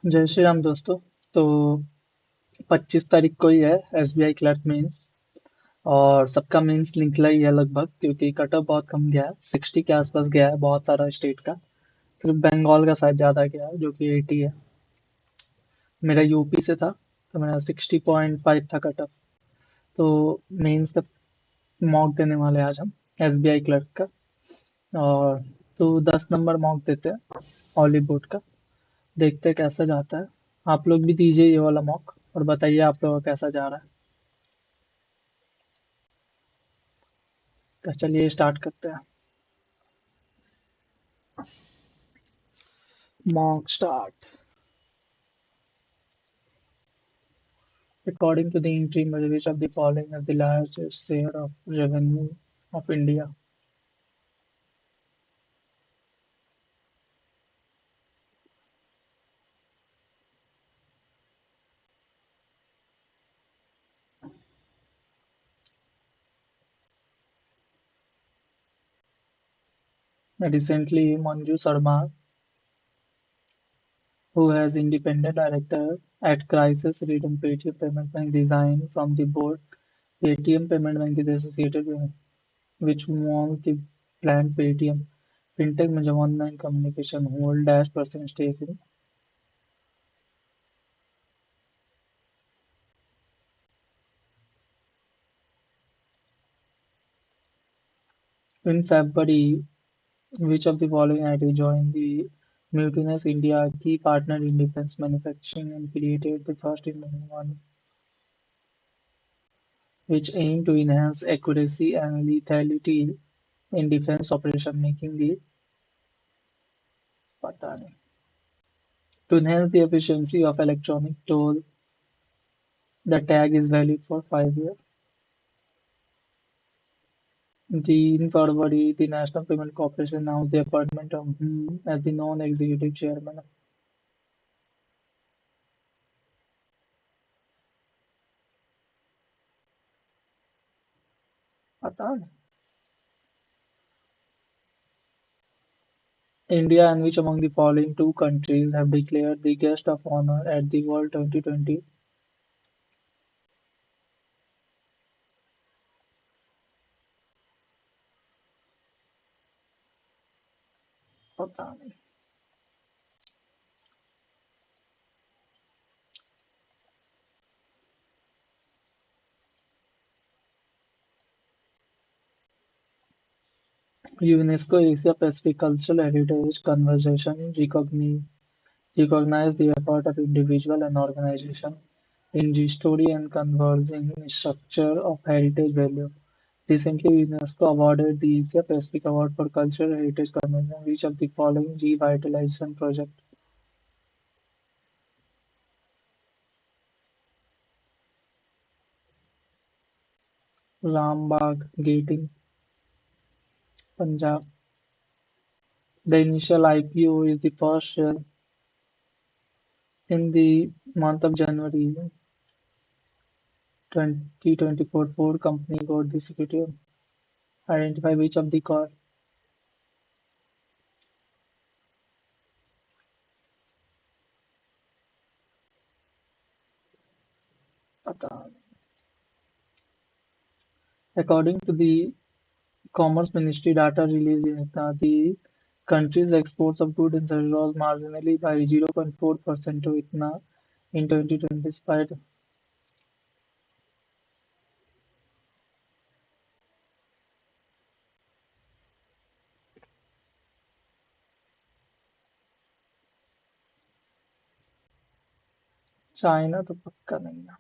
जय श्री राम दोस्तों। तो 25 तारीख को ही है एसबीआई क्लर्क मेंस। और सबका मेंस निकला ही है लगभग, क्योंकि कट ऑफ बहुत कम गया है, 60 के आसपास गया है बहुत सारा स्टेट का। सिर्फ बंगाल का शायद ज्यादा गया है, जो कि 80 है। मेरा यूपी से था, तो मेरा 60.5 था कट ऑफ। तो मेंस का मॉक देने वाले हैं आज हम, एसबीआई क्लर्क का। और तो 10 नंबर मॉक देते हैं हॉलीवुड का। देखते हैं कैसा जाता है। आप लोग भी दीजिए ये वाला मॉक और बताइए आप लोगों का कैसा जा रहा है। तो चलिए स्टार्ट करते हैं। Mock start. According to the interim, which of the following has the largest share of revenue of India? Recently, Manju Sharma, who has independent director at Crisis Return Paytm Payment Bank, resigned from the board. Paytm Payment Bank is associated with which won the planned Paytm fintech में जो online communication hold dash percent stake in. In February, which of the following entities joined the mutinous India key partner in defense manufacturing and created the first Indian one, which aimed to enhance accuracy and lethality in defense operation, making the पता नहीं, to enhance the efficiency of electronic toll. The tag is valid for 5 years. The in February, the National Payment Corporation announced the appointment of as the non-executive chairman. पता नहीं. India and which among the following two countries have declared the guest of honor at the World 2020? पता नहीं. UNESCO Asia Pacific Cultural Heritage Conversation recognize the effort of individual and organization in restoring and conserving the structure of heritage value. Recently, UNESCO awarded the Asia Pacific Award for Cultural Heritage Conservation, which of the following revitalization project? Rambagh Gating, Punjab. The initial IPO is the first share in the month of January 2024. Four company got the security. Identify which of the car. According to the Commerce Ministry data released in Itna, the country's exports of goods and services rose marginally by 0.4% to Itna in 2020, despite China तो पक्का नहीं है।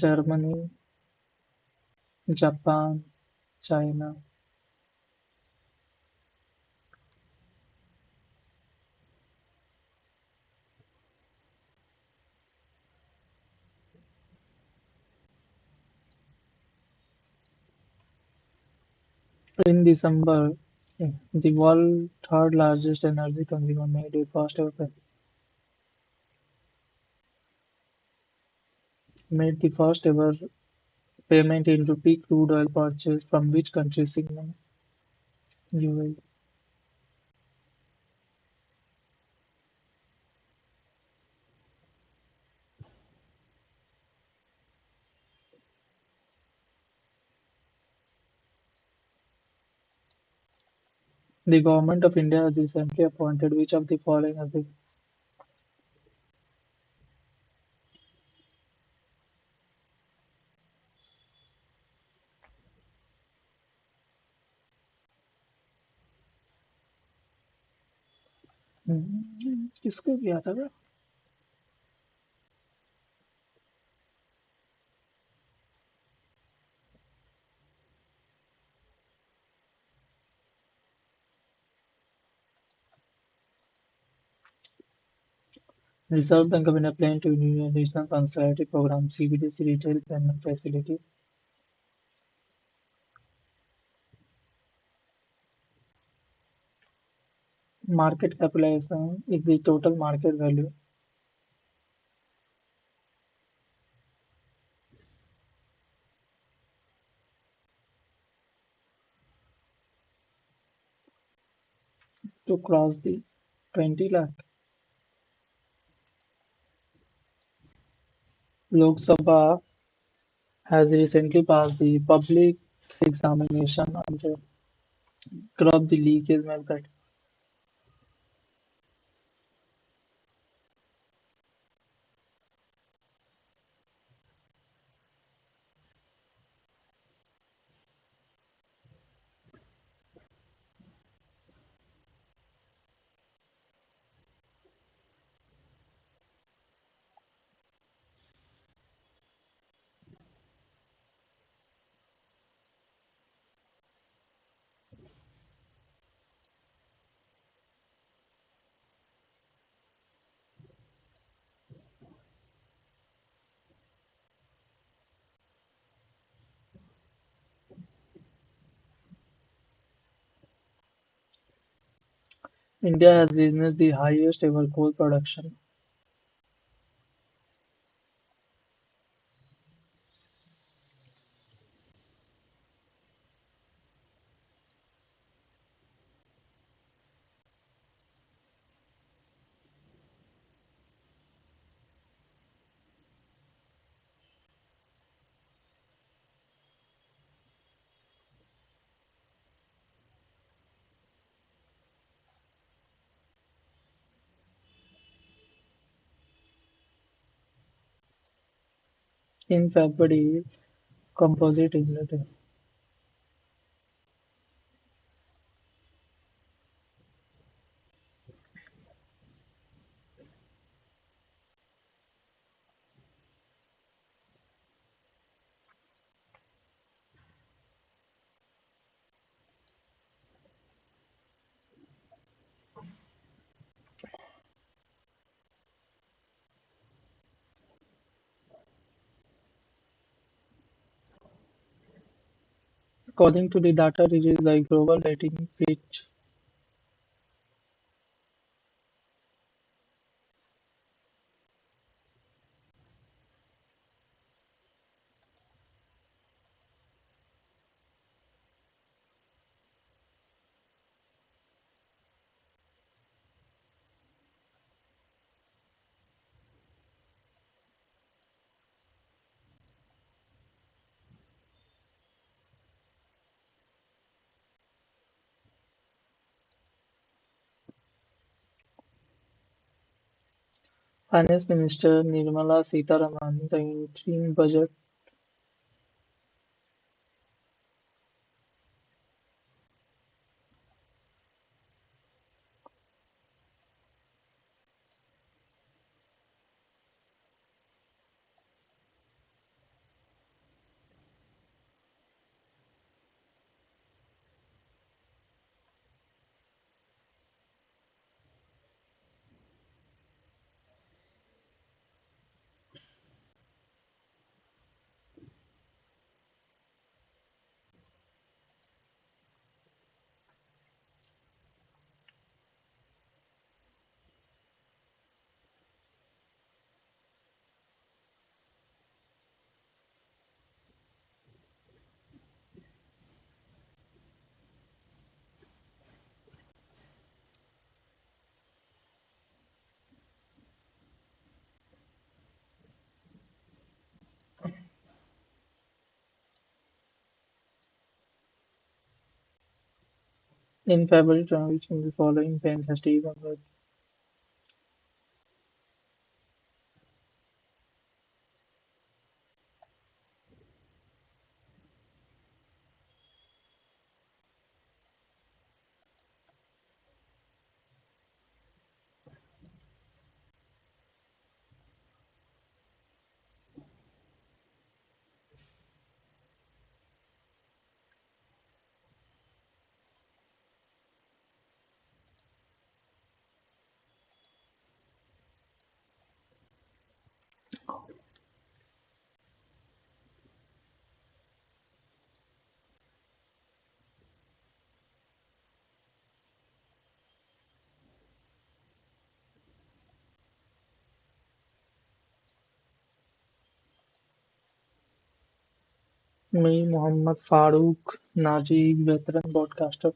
Germany, Japan, China. In December, the world third largest energy consumer made a first ever Made the first ever payment in rupee crude oil purchase from which country signal? UAE. The government of India has recently appointed which of the following as the किसको किया था बे? Reserve Bank of India plan to renew National Consultative Program CBDC Retail Payment Facility. Market capitalization is the total market value to cross the 20 lakh. Lok Sabha has recently passed the public examination on the curb the leakage method. India has witnessed the highest ever coal production in February composite inlet. According to the data released by global rating Fitch, Finance Minister Nirmala Sitharaman, the interim budget In February 20, the following bank has taken with me, Mohammad Farooq Naji, veteran broadcaster.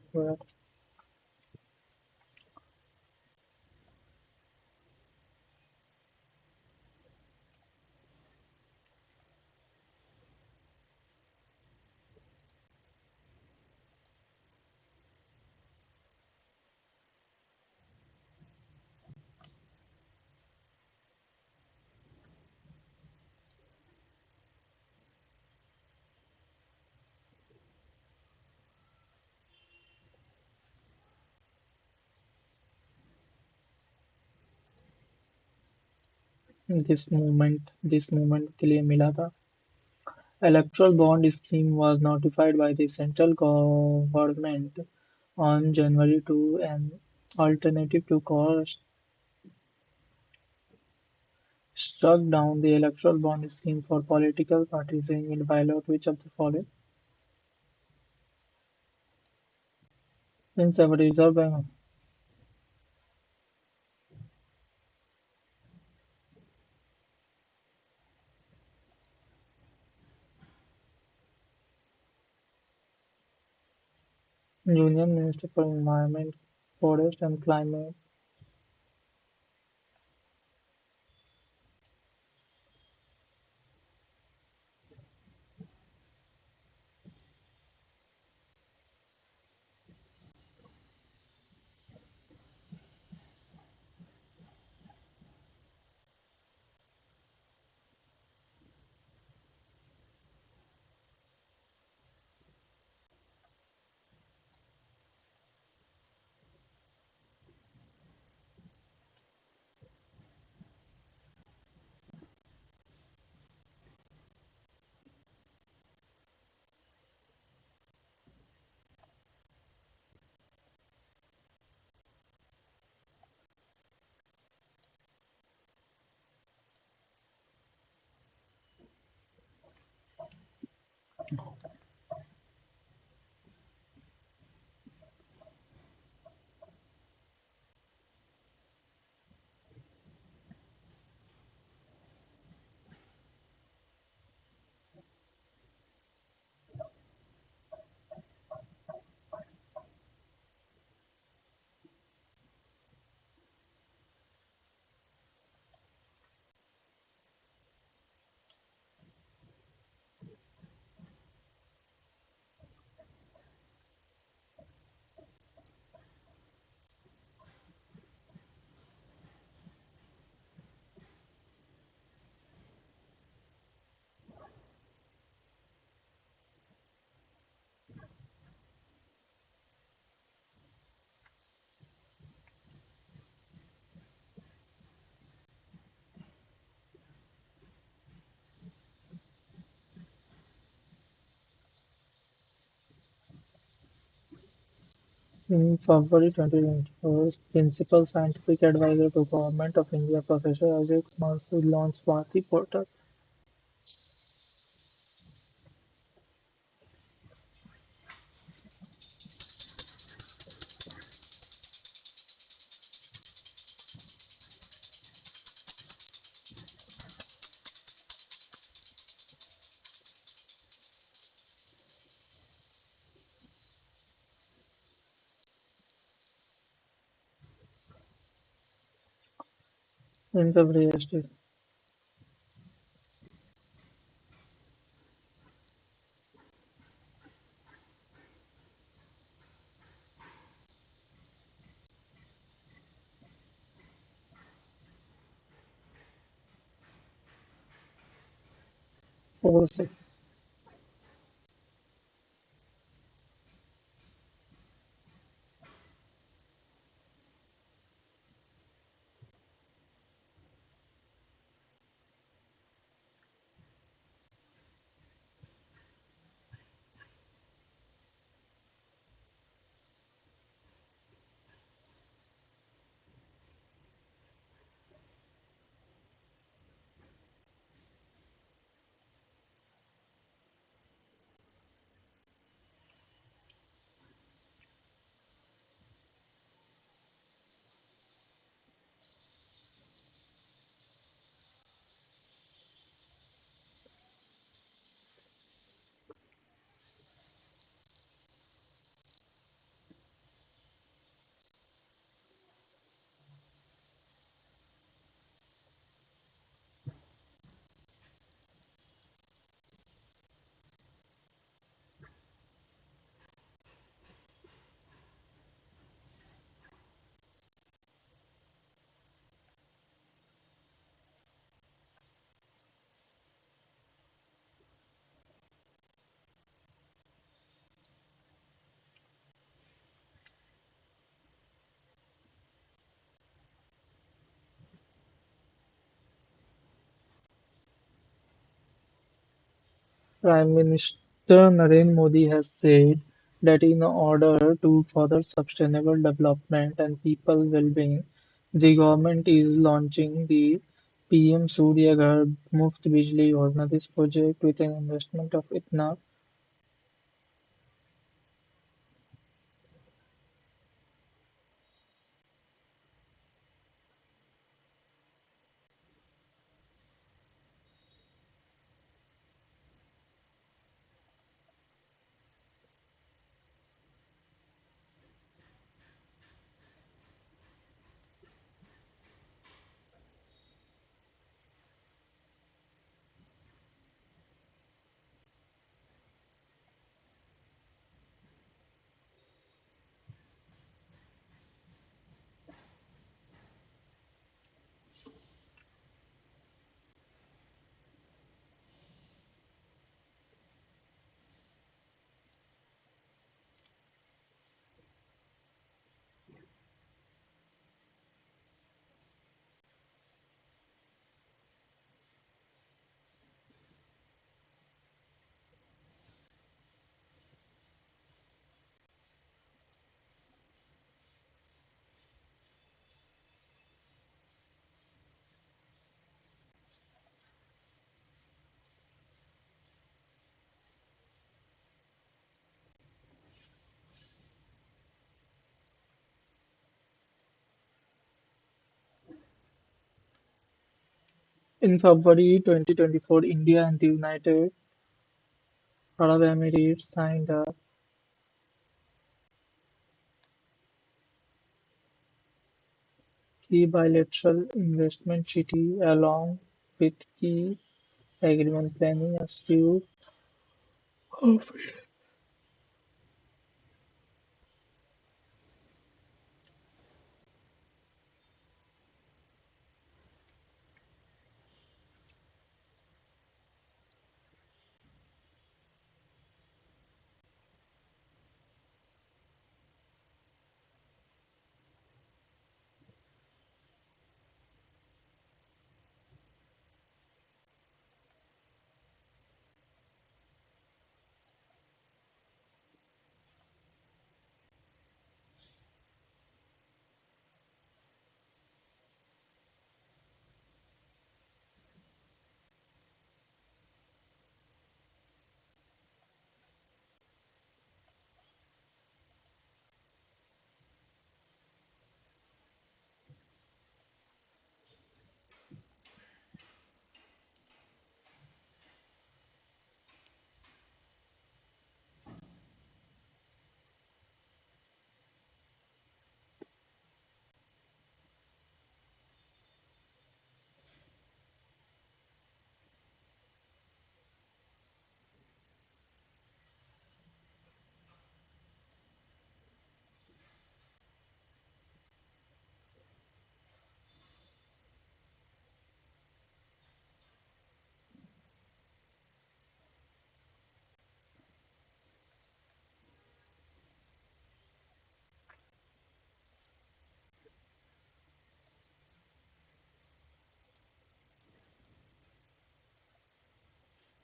This movement के लिए मिला था. Electoral bond scheme was notified by the central government on January 2, an alternative to cost struck down the electoral bond scheme for political parties, saying it violated which of the following? In several Reserve Bank, Union Minister for Environment, Forest and Climate. In February 2024, Principal Scientific Advisor to Government of India Professor Ajay Kumar Sood launched Swati portal. In February yesterday, Oversee. Prime Minister Narendra Modi has said that in order to further sustainable development and people well-being, the government is launching the PM Surya Ghar Muft Bijli Yojana. This project, with an investment of itna In February 2024, India and the United Arab Emirates signed a key bilateral investment treaty along with key agreement planning a slew of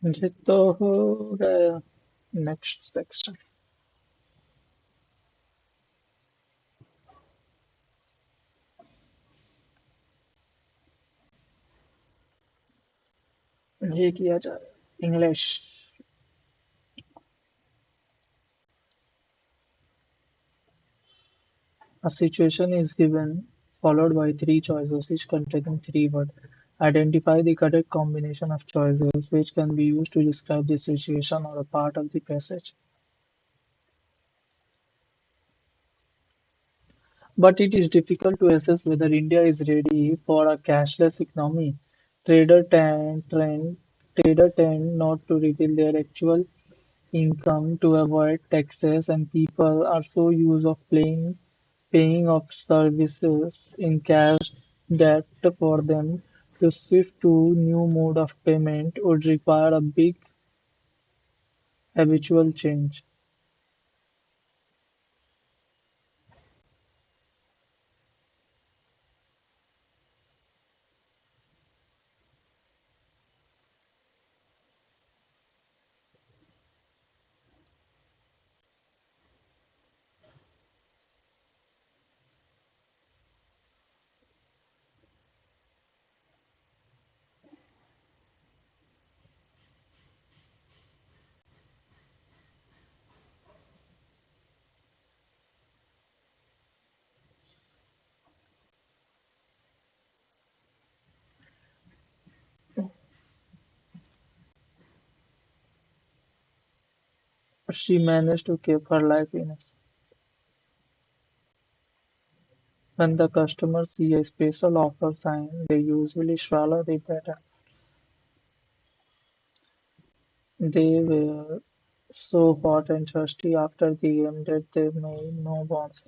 ये तो हो गया next section. ये किया जाए English. A situation is given, followed by three choices, each containing three words. Identify the correct combination of choices, which can be used to describe the situation or a part of the passage. But it is difficult to assess whether India is ready for a cashless economy. Trader tend not to reveal their actual income to avoid taxes, and people are so used of paying of services in cash that for them to shift to new mode of payment would require a big habitual change. She managed to keep her life in us. When the customers see a special offer sign, they usually swallow the better. They were so hot and thirsty after the game that they made no bones.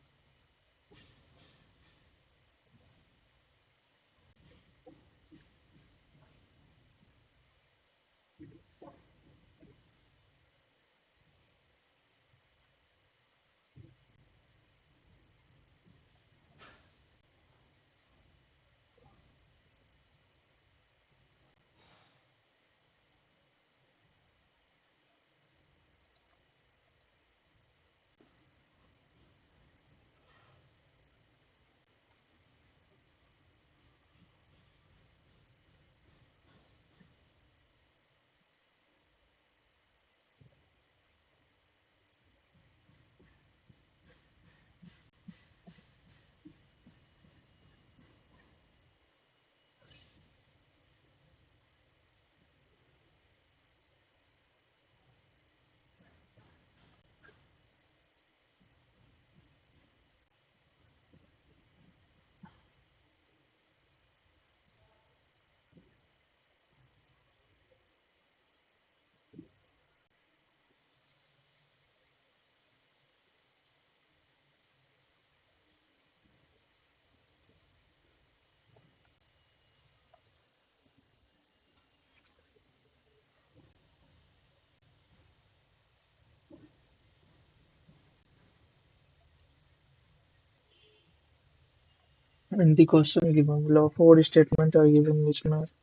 In the question given below, four statements are given which means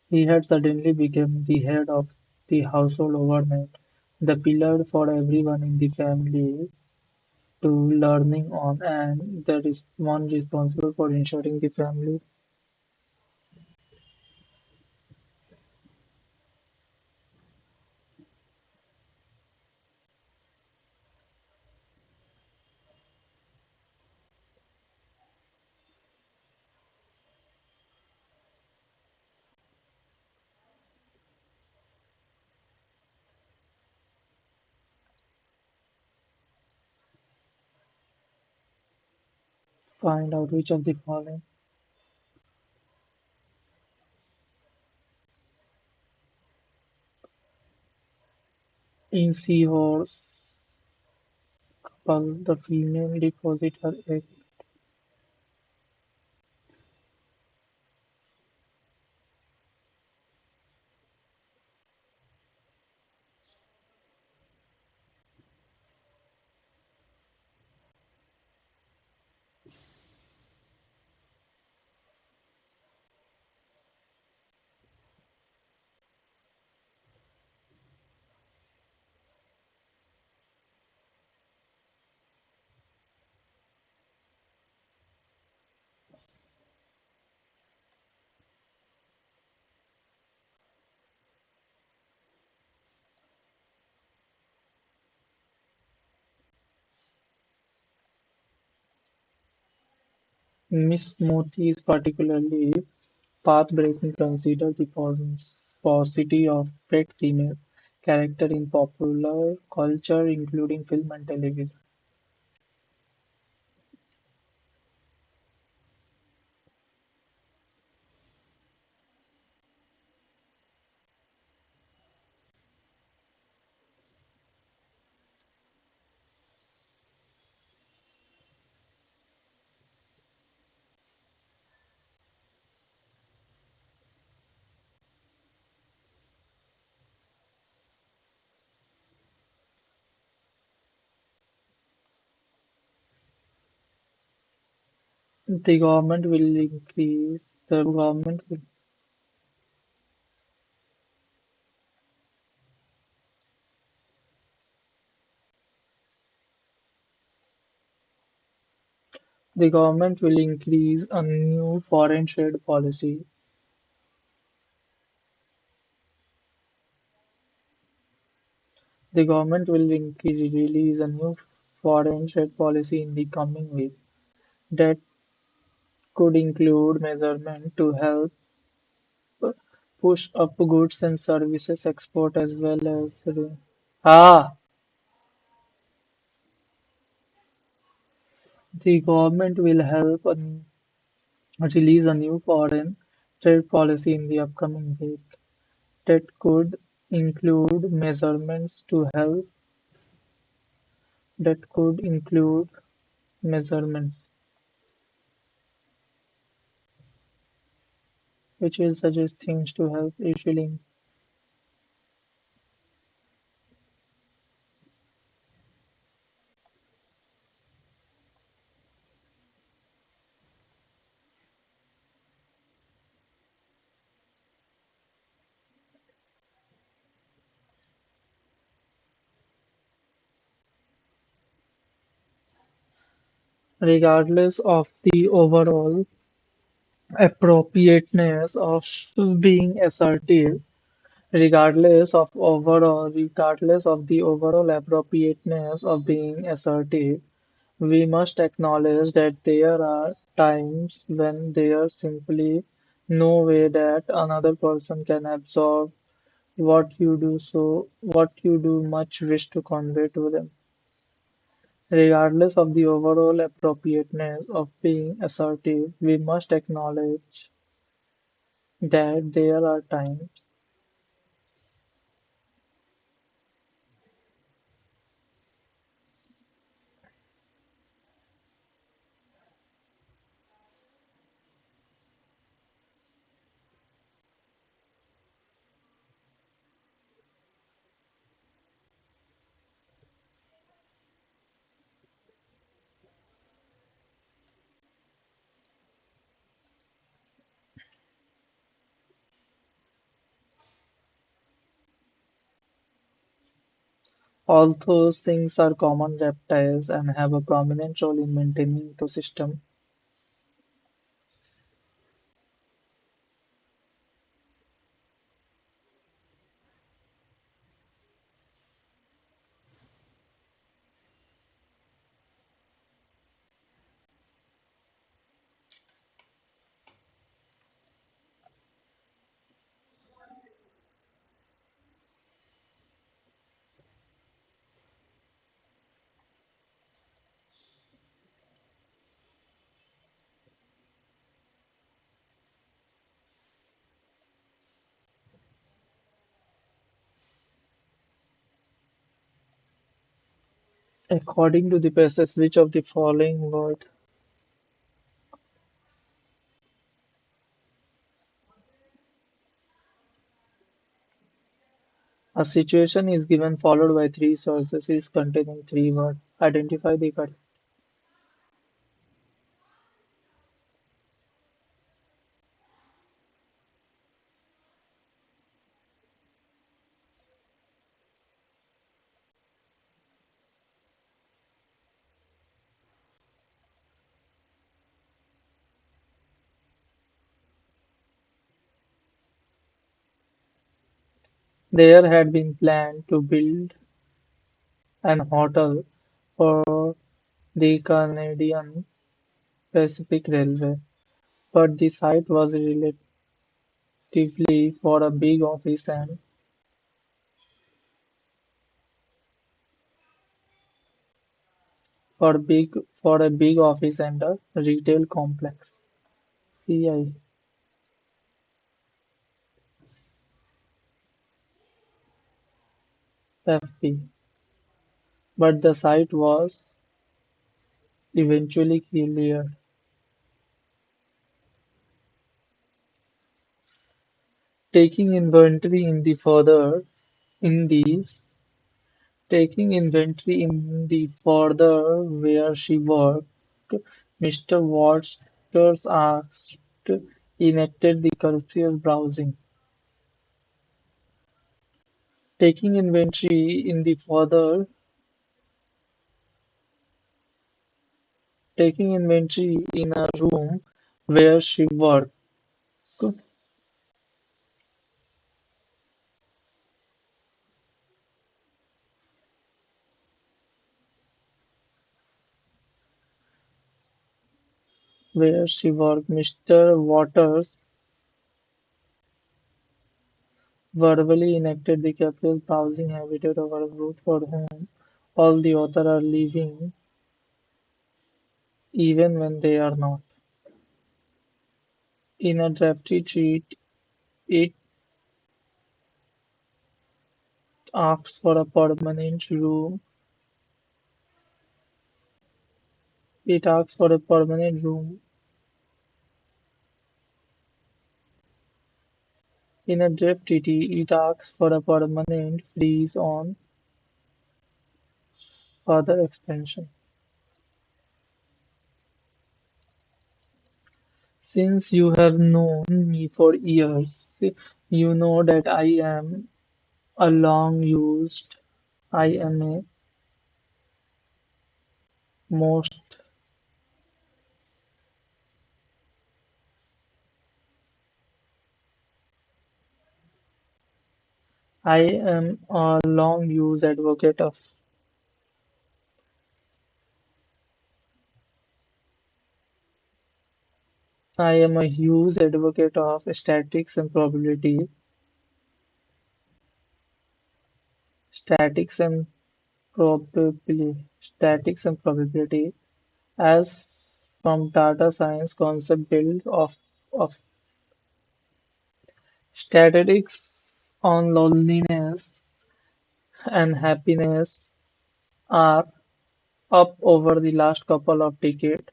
he had suddenly become the head of the household overnight, the pillar for everyone in the family to learning on, and that is one responsible for ensuring the family find out which of the following in seahorse couple the female deposit her egg. Miss Moti is particularly path-breaking considered the paucity of fat female character in popular culture, including film and television. The government will increase a new foreign trade policy. The government will release a new foreign trade policy in the coming week that could include measurement to help push up goods and services export as well as ah, the government will help release a new foreign trade policy in the upcoming week that could include include measurements, which will suggest things to help issuing. Regardless of the overall appropriateness of being assertive, regardless of the overall appropriateness of being assertive, we must acknowledge that there are times when there is simply no way that another person can absorb what you do much wish to convey to them. Regardless of the overall appropriateness of being assertive, we must acknowledge that there are times. Although things are common reptiles and have a prominent role in maintaining ecosystem, according to the passage, which of the following word a situation is given followed by three sources is containing three words. Identify the correct. There had been planned to build an hotel for the Canadian Pacific Railway, but the site was relatively for a big office and for a big office and a retail complex. CIFP, but the site was eventually cleared. Taking inventory in the taking inventory in the further where she worked, Mr. Waters asked enacted the courteous browsing. Taking inventory in the further taking inventory in a room where she worked, Mr. Waters verbally enacted the capricious browsing habitat of a group for whom all the authors are living even when they are not. In a drafty treat, it asks for a permanent room. It asks for a permanent room. In a draft treaty, it asks for a permanent freeze on further expansion. Since you have known me for years, you know that a long used, I am a most, I am a long used advocate of, I am a huge advocate of statics and statics and probability as from data science concept built of statistics on loneliness and happiness are up over the last couple of decades.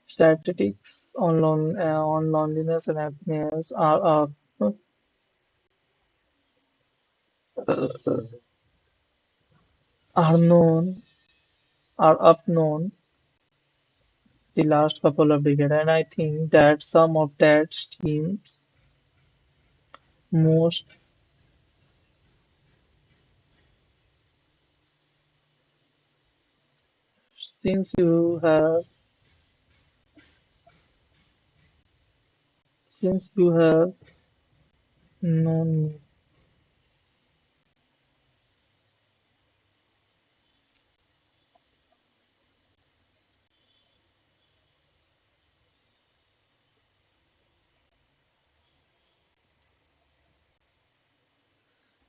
Statistics on loneliness and happiness are known are up known the last couple of decades, and I think that some of that stems most since you have known me.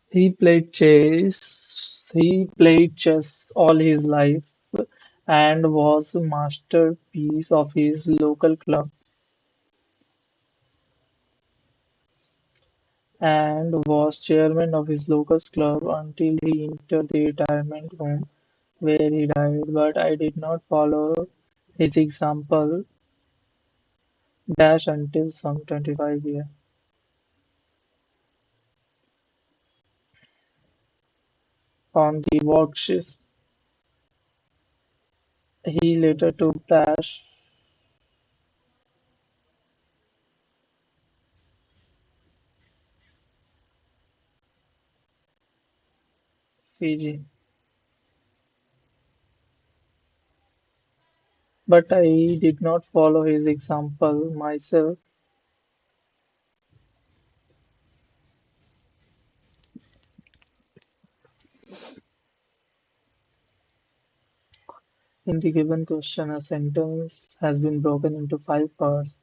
He played chess all his life and was a masterpiece of his local club and was chairman of his local club until he entered the retirement home where he died. But I did not follow his example dash until some 25 years. On the worksheet, he later took dash Fiji. But I did not follow his example myself. In the given question, a sentence has been broken into five parts,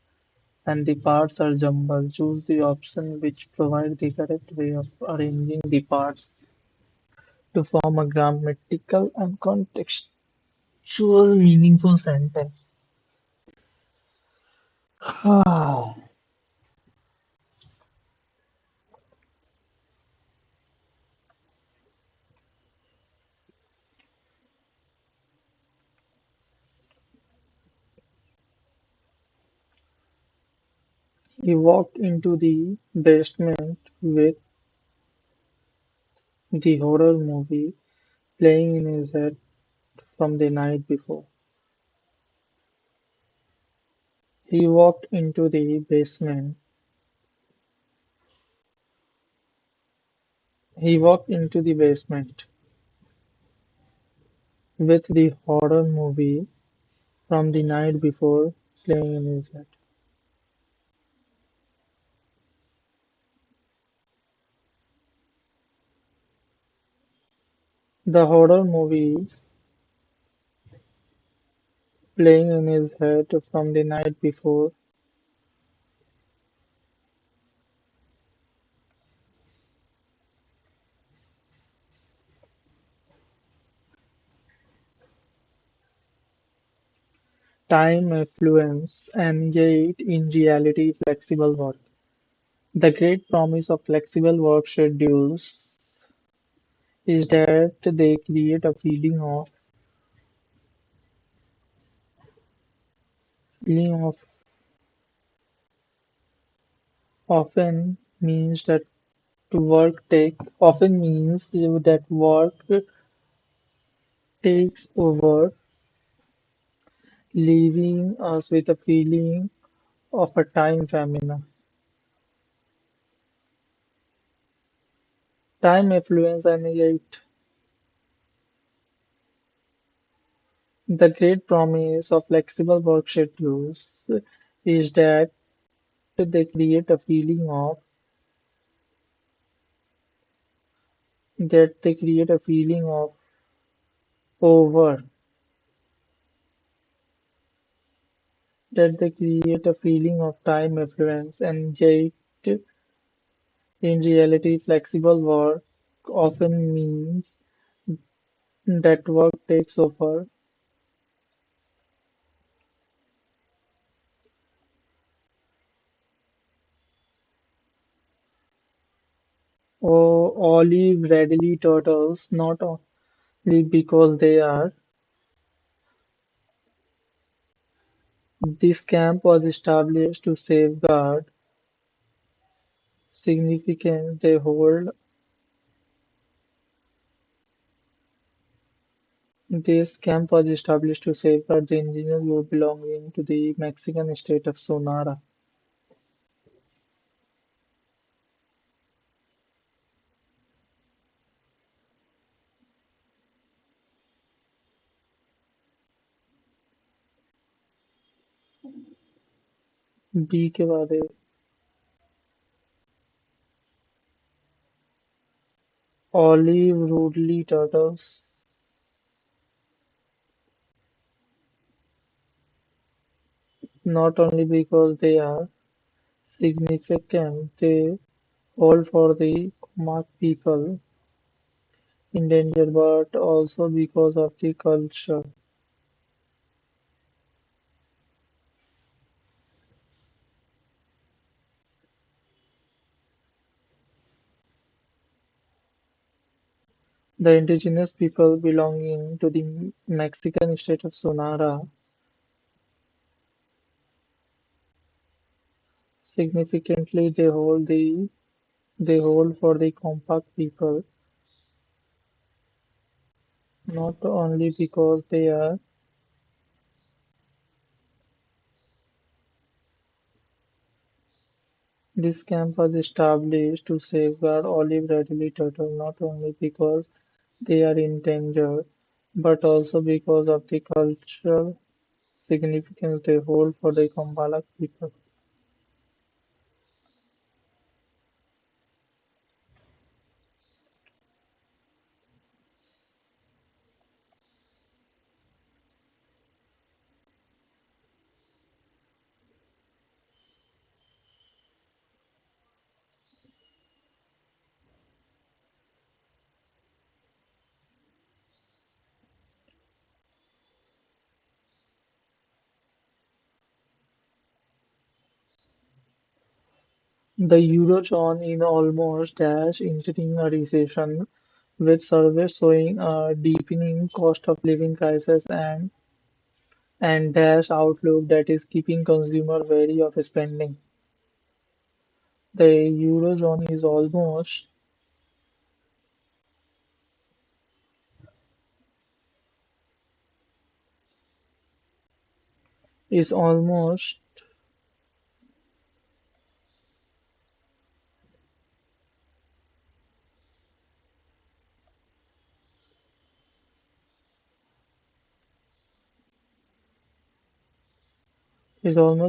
and the parts are jumbled. Choose the option which provide the correct way of arranging the parts to form a grammatical and contextual meaningful sentence. He walked into the basement with the horror movie playing in his head from the night before. He walked into the basement. He walked into the basement with the horror movie from the night before playing in his head. The horror movie playing in his head from the night before. Time, affluence, and yet in reality flexible work. The great promise of flexible work schedules is that they create a feeling of often means that work takes over, leaving us with a feeling of a time famine. Time, affluence, and yet the great promise of flexible work schedules is they create a feeling of that they create a feeling of over that they create a feeling of time affluence, and yet in reality flexible work often means that work takes over. Or olive readily turtles, not only because they are. This camp was established to safeguard significant they hold. This camp was established to safeguard the indigenous group belonging to the Mexican state of Sonora. B के बाद है olive rudely turtles, not only because they are significant, they hold for the Comac people in danger, but also because of the culture. The indigenous people belonging to the Mexican state of Sonora significantly they hold for the compact people, not only because they are. This camp was established to safeguard olive readily turtle not only because they are endangered, but also because of the cultural significance they hold for the Kambalak people. The Eurozone is almost dash entering a recession, with surveys showing a deepening cost of living crisis and dash outlook that is keeping consumer wary of spending. The Eurozone is almost is almost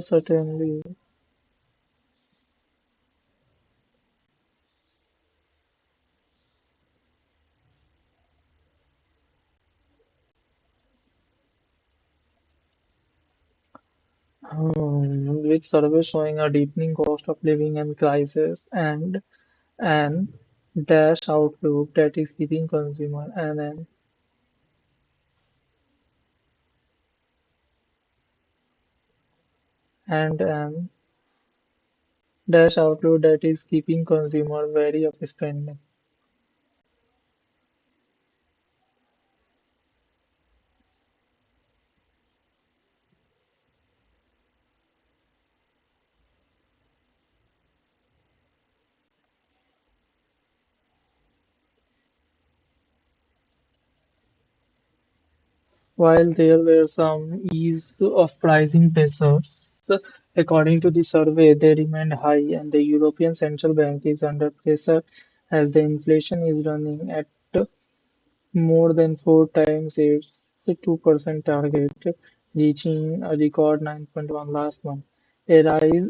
certainly with surveys showing a deepening cost of living and crisis and dash outlook that is keeping consumer and dash outlook that is keeping consumer wary of spending. While there were some ease of pricing pressures, according to the survey, they remained high, and the European Central Bank is under pressure as the inflation is running at more than four times its 2% target, reaching a record 9.1 last month. A rise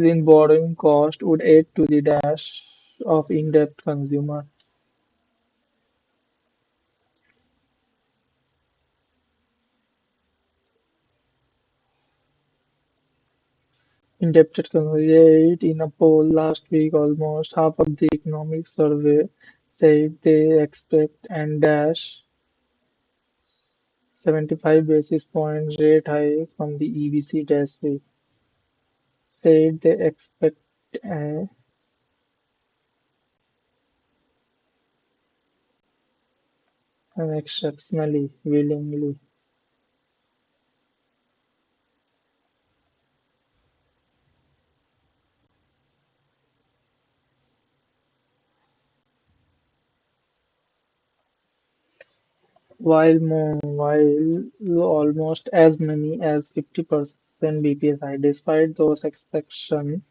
in borrowing cost would add to the dash of in-debt consumer. Indebted congregate in a poll last week, almost half of the economic survey said they expect and dash 75 basis points rate hike from the EBC dash week. Said they expect an exceptionally willingly. While almost as many as 50% BPSI. Despite those expectation,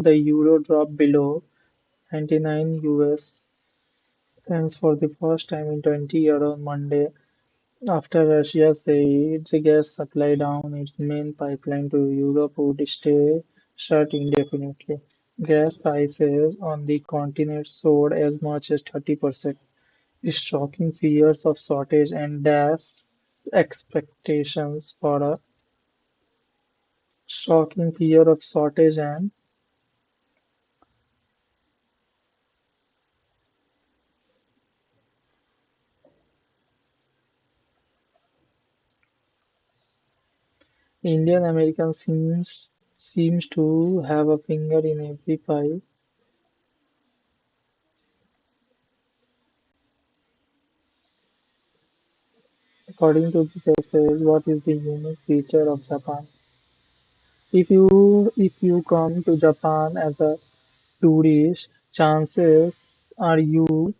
the euro dropped below 99 US cents for the first time in 20 years on Monday after Russia said the gas supply down its main pipeline to Europe would stay shut indefinitely. Gas prices on the continent soared as much as 30%. Shocking fears of shortage and expectations for a shocking fear of shortage and Indian American seems to have a finger in every pie. According to the passage, what is the unique feature of Japan? If you come to Japan as a tourist, chances are you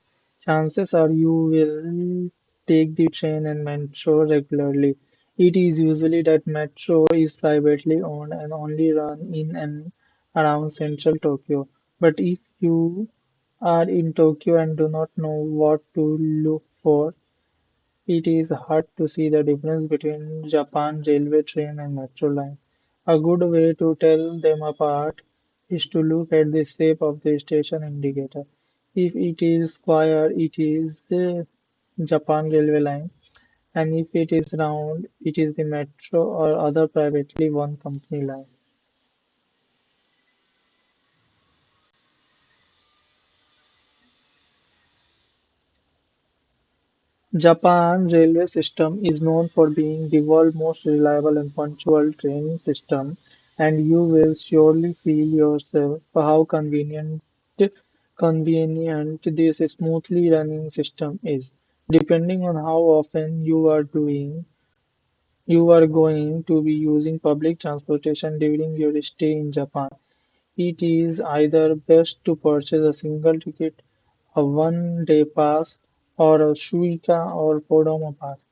will take the train and metro regularly. It is usually that metro is privately owned and only run in and around central Tokyo. But if you are in Tokyo and do not know what to look for, it is hard to see the difference between Japan railway train and metro line. A good way to tell them apart is to look at the shape of the station indicator. If it is square, it is the Japan railway line, and if it is round, it is the metro or other privately owned company line. Japan railway system is known for being the world's most reliable and punctual train system, and you will surely feel yourself how convenient this smoothly running system is. Depending on how often you are going to be using public transportation during your stay in Japan. It is either best to purchase a single ticket, a one-day pass, or a Suica or Podomo pass.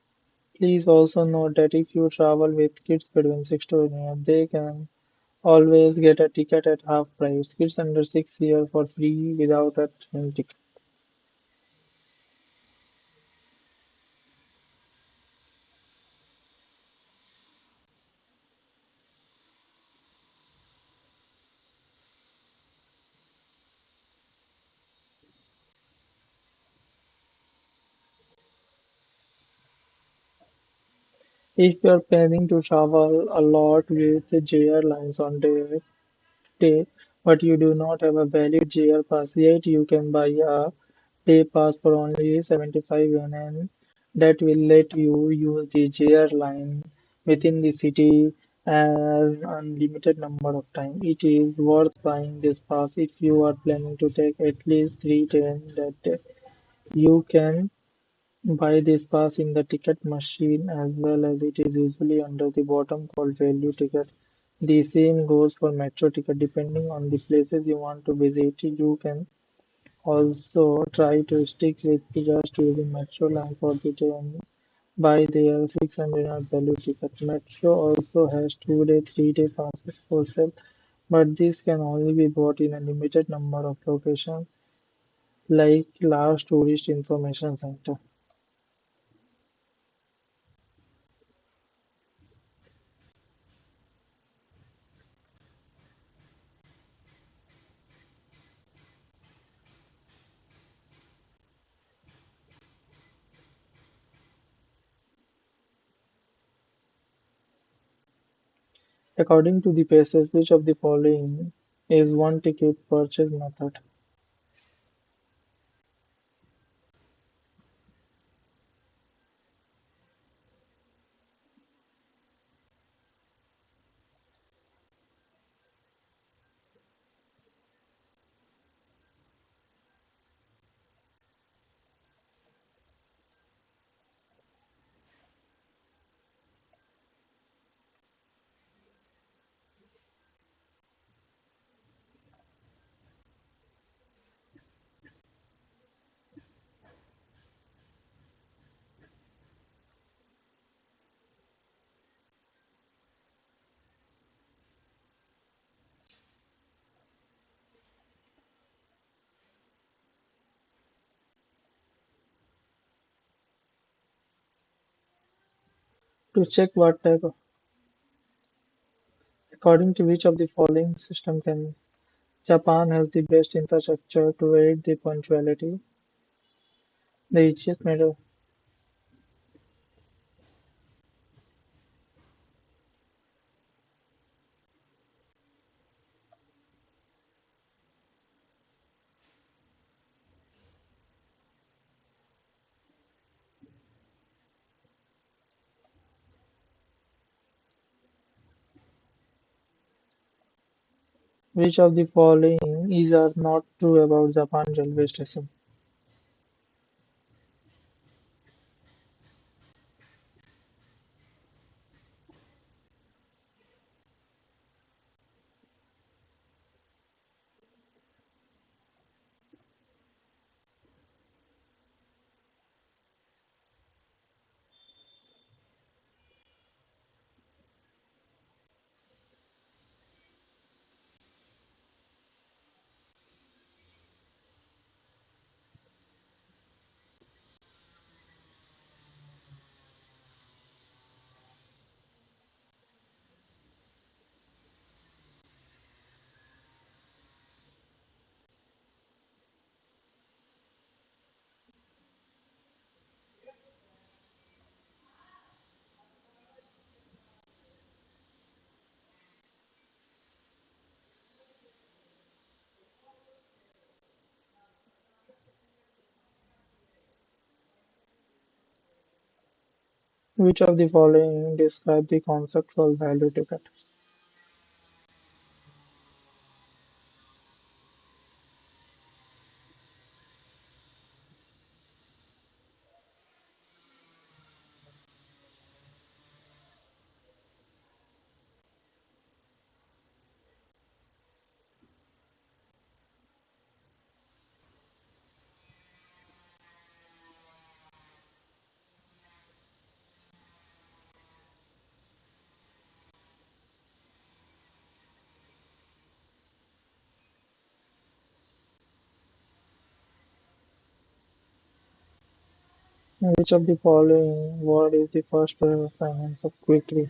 Please also note that if you travel with kids between 6 to 8 years, they can always get a ticket at half price. Kids under 6 years for free without a train ticket. If you are planning to travel a lot with J Airlines on day, but you do not have a valid JR pass yet, you can buy a day pass for only 75 yen and that will let you use the JR line within the city an unlimited number of times. It is worth buying this pass if you are planning to take at least 3 trains that day. You can buy this pass in the ticket machine as well as it is usually under the bottom called value ticket. The same goes for metro ticket. Depending on the places you want to visit, you can also try to stick with just using metro line for the day and buy their 600 value ticket. Metro also has 2-day, 3-day passes for sale, but this can only be bought in a limited number of locations like large tourist information center. According to the passage, which of the following is one ticket purchase method? To check what type of, according to which of the following system can Japan has the best infrastructure to aid the punctuality, the easiest matter, which of the following is are not true about Japan railway station, which of the following describe the concept for value ticket? Which of the following word is the first pair of finance of quickly?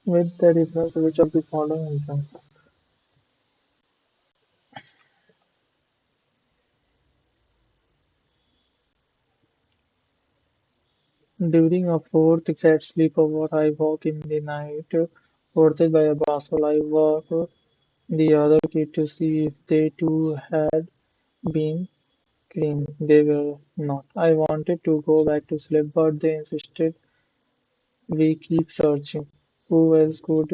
With the refers which of the following instances? During a fourth cat sleepover, I woke in the night, forced by a basket. I woke the other kid to see if they too had been clean. They were not. I wanted to go back to sleep, but they insisted we keep searching. Who else could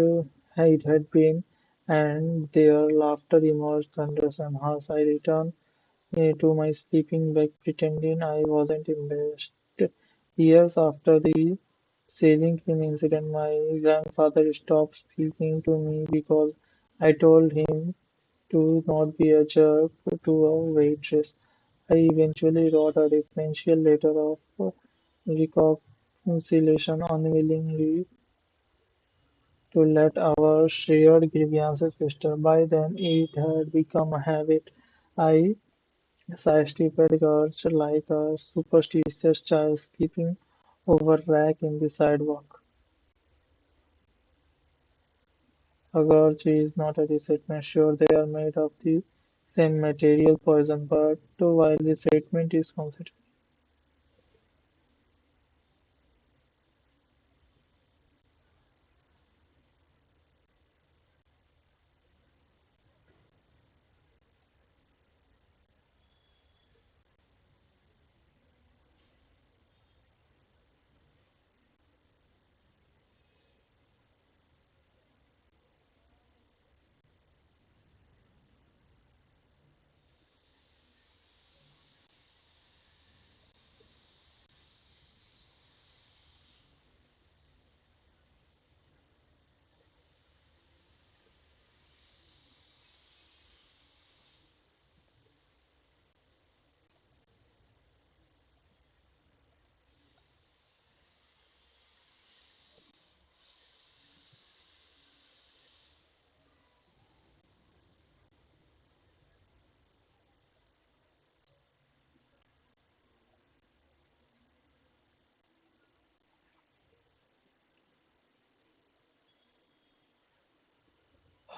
it had been? And their laughter emerged thunderous and harsh. I returned to my sleeping bag, pretending I wasn't embarrassed. Years after the saving cream incident, my grandfather stopped speaking to me because I told him to not be a jerk to a waitress. I eventually wrote a deferential letter of reconciliation, unwillingly to let our shared grievances fester. By then, it had become a habit. I sidestepped guards like a superstitious child skipping over rack in the sidewalk. A gouge is not a resentment. Sure, they are made of the same material poison, but while resentment is considered.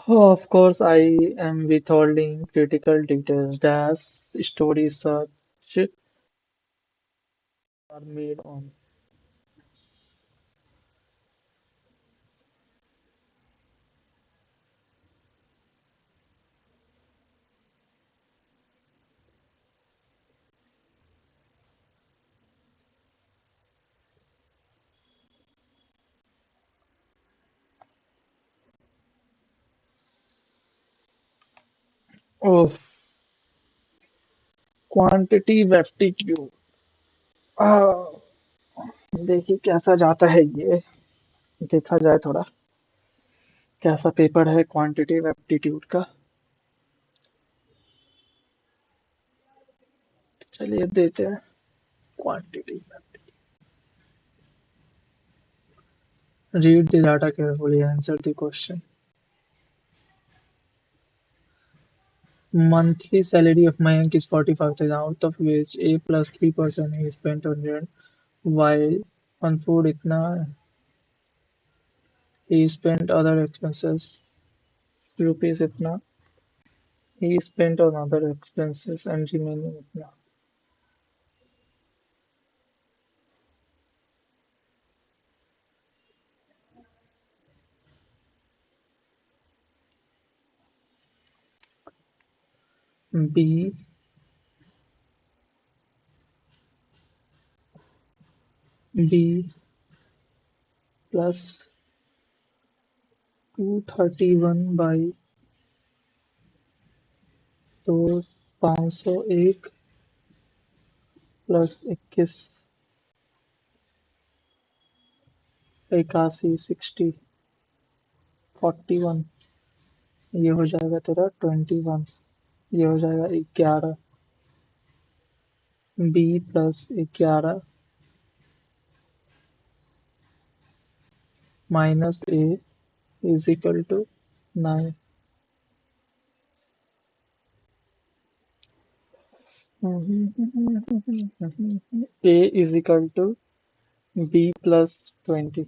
Oh, of course, I am withholding critical details. As stories such are made on. Oh, quantity aptitude देखिए कैसा जाता है ये देखा जाए थोड़ा कैसा paper है क्वांटिटेटिव एप्टीट्यूड का चलिए देते हैं quantitative read the data carefully answer the question monthly salary of Mayank is 45,000 out of which a plus 3% is spent on rent while on food itna he spent other expenses rupees itna he spent on other expenses and remaining itna B B plus 231 तो 501 plus 21 81 60 41 ये हो जाएगा तेरा 21 ये हो जाएगा 11 B plus 11 minus A is equal to 9 A is equal to B plus 20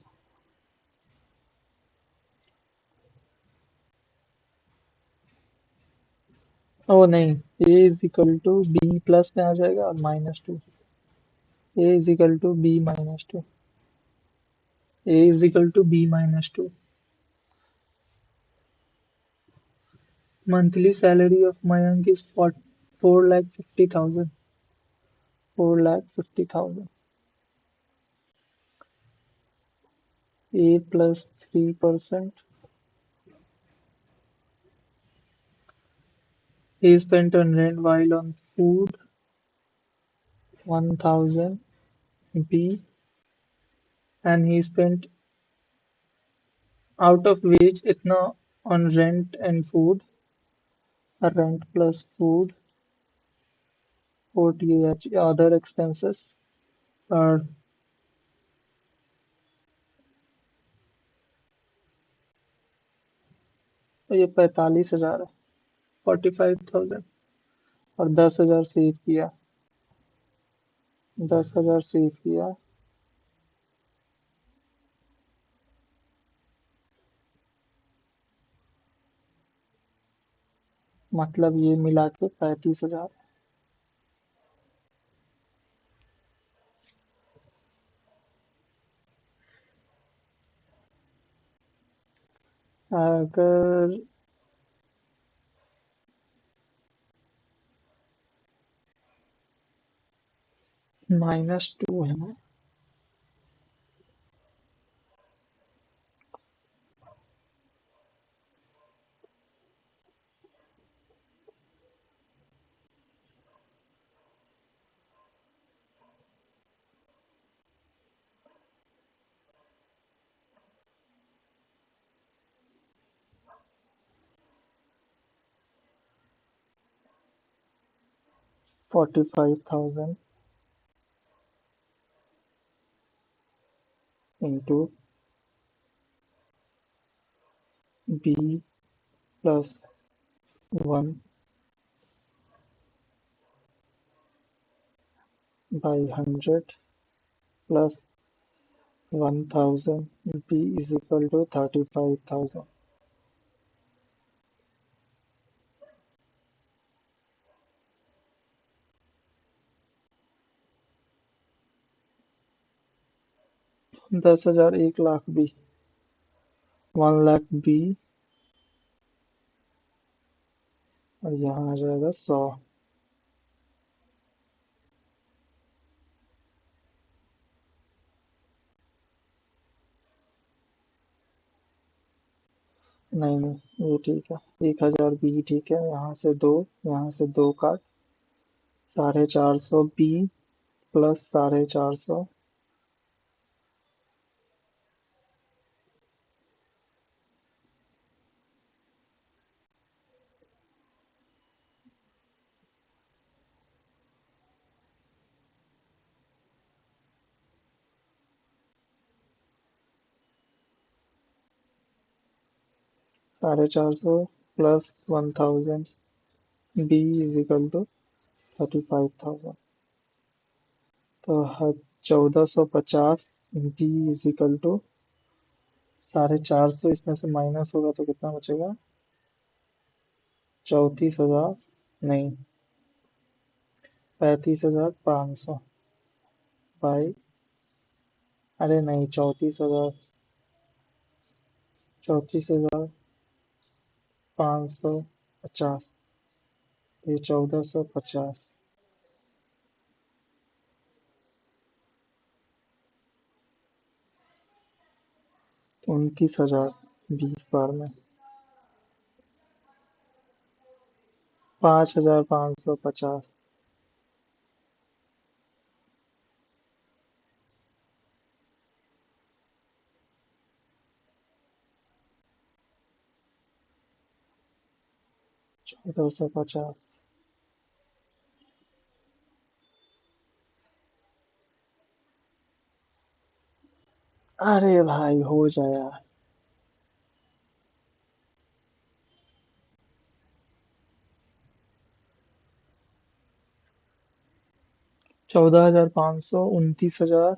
ओ नहीं A is equal to B plus में आ जाएगा और -2 A is equal to B -2 A is equal to B -2 monthly salary of Mayank is 4,50,000 4,50,000 A plus 3%. He spent on rent while on food 1,000 B and he spent out of wage itna on rent and food rent plus food OTH other expenses और ये 45,000 है 45,000 और 10,000 save किया 10,000 save किया मतलब ये मिला के 35,000 अगर -2 है ना 45,000 into B plus 1 by 100 plus 1,000 B is equal to 35,000 10,000 1,00,000 B 1,00,000 B और यहाँ आ जाएगा 100 नहीं नहीं ये ठीक है 1,000 B ठीक है यहाँ से दो काट 450 B plus 450 450 plus 1,000 B is equal to 35,000 तो 1,450 B is equal to 450 इसमें से माइनस होगा तो कितना बचेगा 34,000 नहीं 35,500 बाई अरे नहीं 34,550 ये 1,450 29,000 20 बार में। 5,550। 1,450। अरे भाई हो जाए। 14,500। 29,000।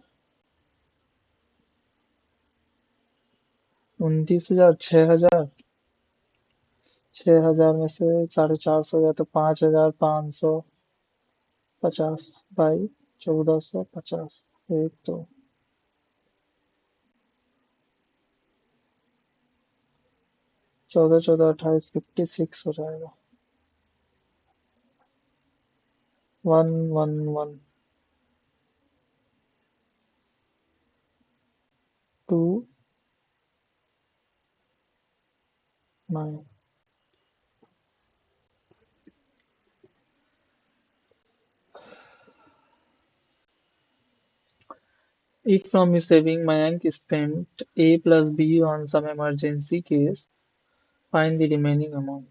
29,000। 6,000। 6,000 में से 450 गया तो 5,550 बाई 1,450। एक तो 14 14 28 56 हो जाएगा। 111 29। If from your saving Mayank spent A plus B on some emergency case, find the remaining amount.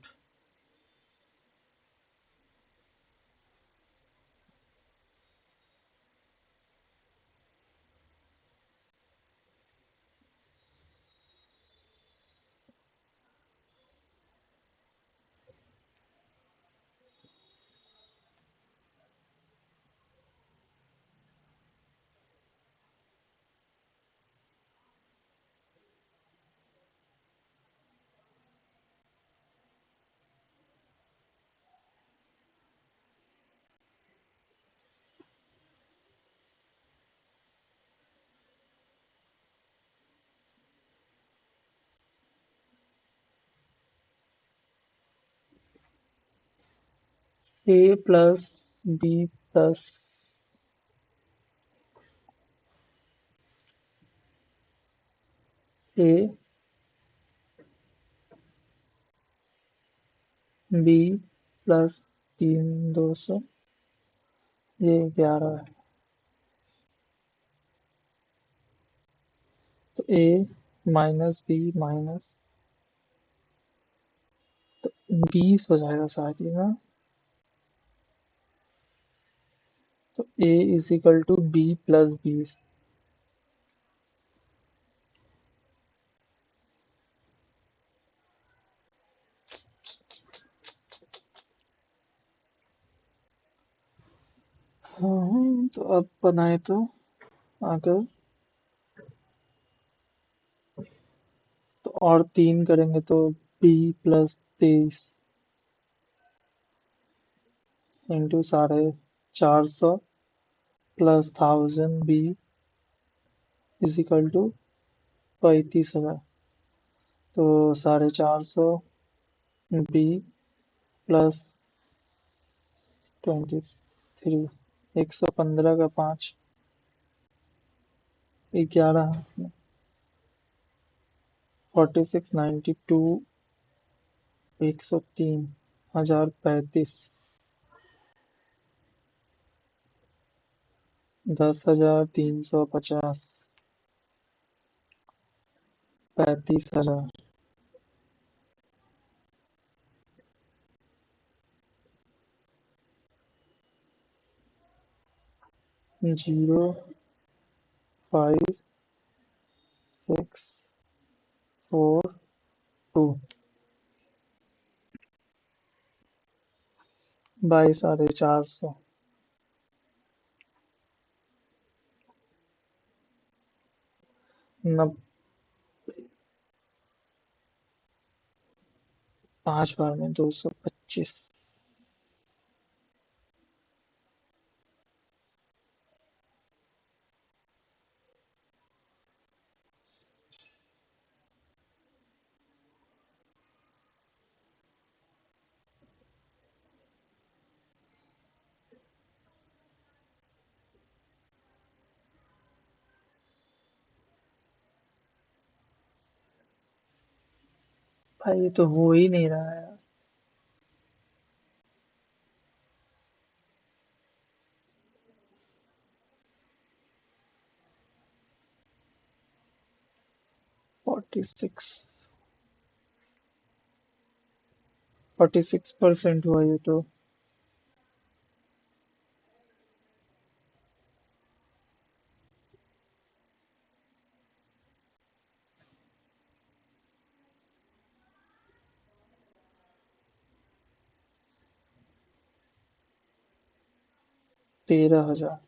A plus B plus A B plus 3,200। ये 11 है। तो A माइनस बी माइनस 20 हो जाएगा शायद ये ना। तो A is equal to B plus 20। हाँ तो अब बनाए तो अगर तो और 3 करेंगे तो B plus 23 into 450 plus 1,000 B is equal to 35,000। तो 450 B प्लस 23 115 का 5 11 4692 103 1035 10,350 35,000 05642 बाई 450। नब 5 बार में 225। भाई ये तो हो ही नहीं रहा है। 46। 46% हुआ ये तो। 13,000।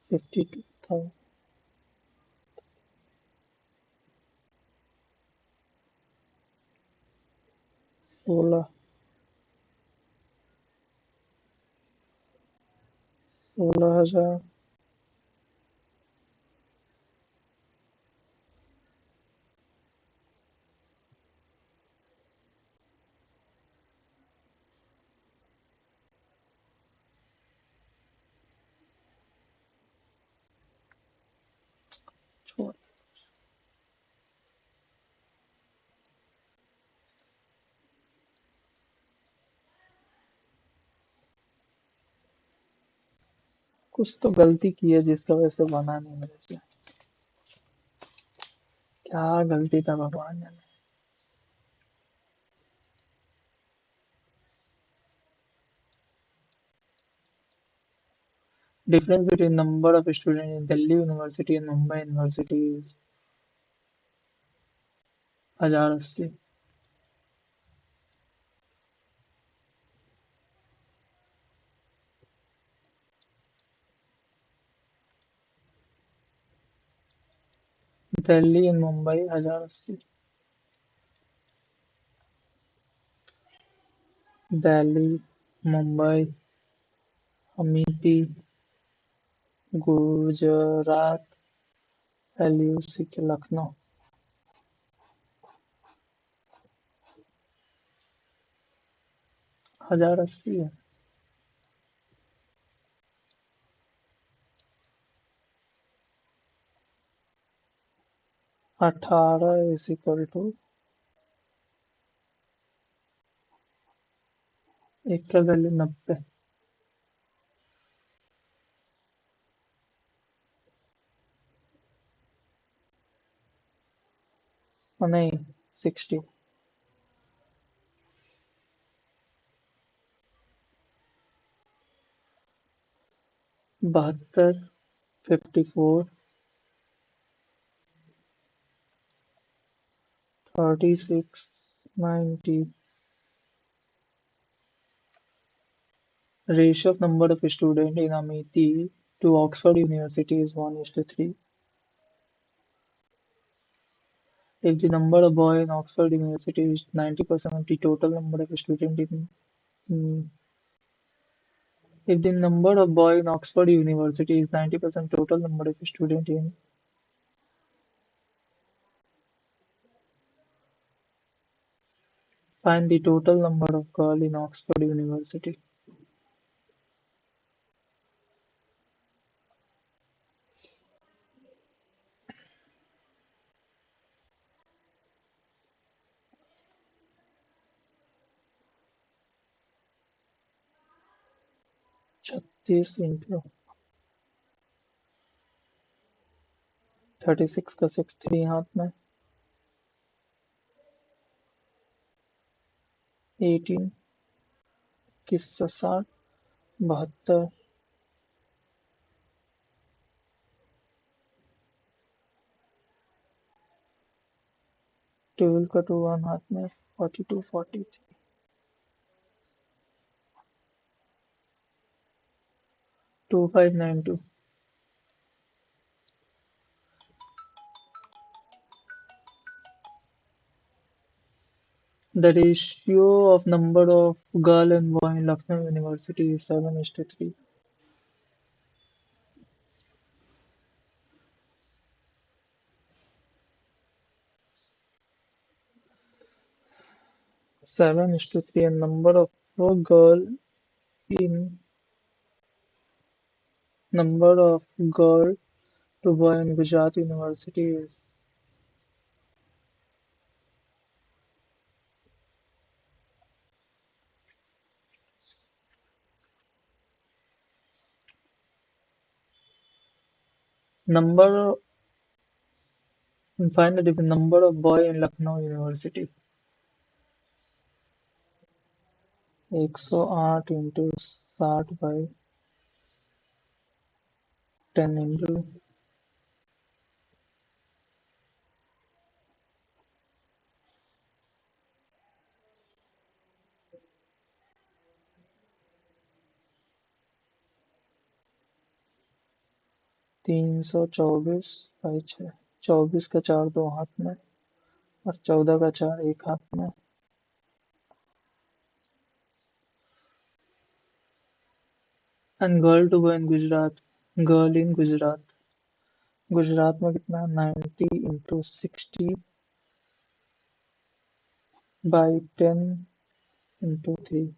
52,000। 16। 16,000। छोड़। कुछ तो गलती की है जिसका वजह से बना नहीं मेरे से। क्या गलती था भगवान जाने। Difference between number of students in Delhi University and Mumbai University is 1080। Delhi and Mumbai 1080। Delhi, Mumbai, Amethi, Gujarat, एलयूसी के लखनऊ। 1080 है। अठारह इज इक्वल टू एक का वैल्यू 90। नहीं, 60। 72, 54, 36, 90। Ratio of number of students in Amity to Oxford University is 1:3. If the number of boys in Oxford University is 90% of the total number of students in if the number of boys in Oxford University is 90% total number of students in find the total number of girls in Oxford University। 36 into 36 का 6 3 हाथ में 18 किस 60 72 12 का 2 1 हाथ में 42 43 2592। The ratio of number of girl and boy in Lucknow University is 7:3। 7:3, and in number of girl to boy in Gujarat University is number find the different number of boy in Lucknow University. 108 into 60 by 10 into 324/6। 24 का 4 दो हाथ में और 14 का 4 एक हाथ में। And girl to go in Gujarat, girl in Gujarat, Gujarat में कितना 90 इंटू 60 बाई 10 इंटू 3,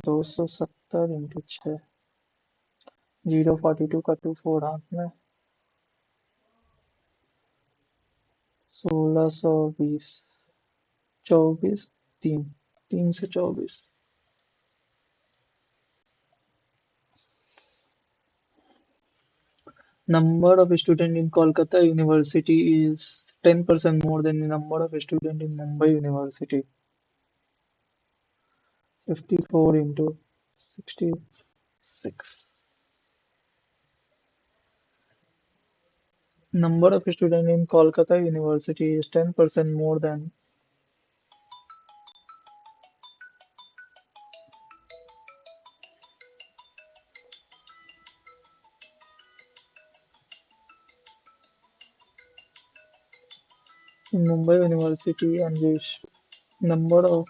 270 इंटू 6, 042 का 2 4 हाथ में, 1620, 24 3, 3 से 24। Number of students in Kolkata University is 10% more than the number of students in Mumbai University. 54 into 66. Number of students in Kolkata University is 10% more than in Mumbai University, and the number of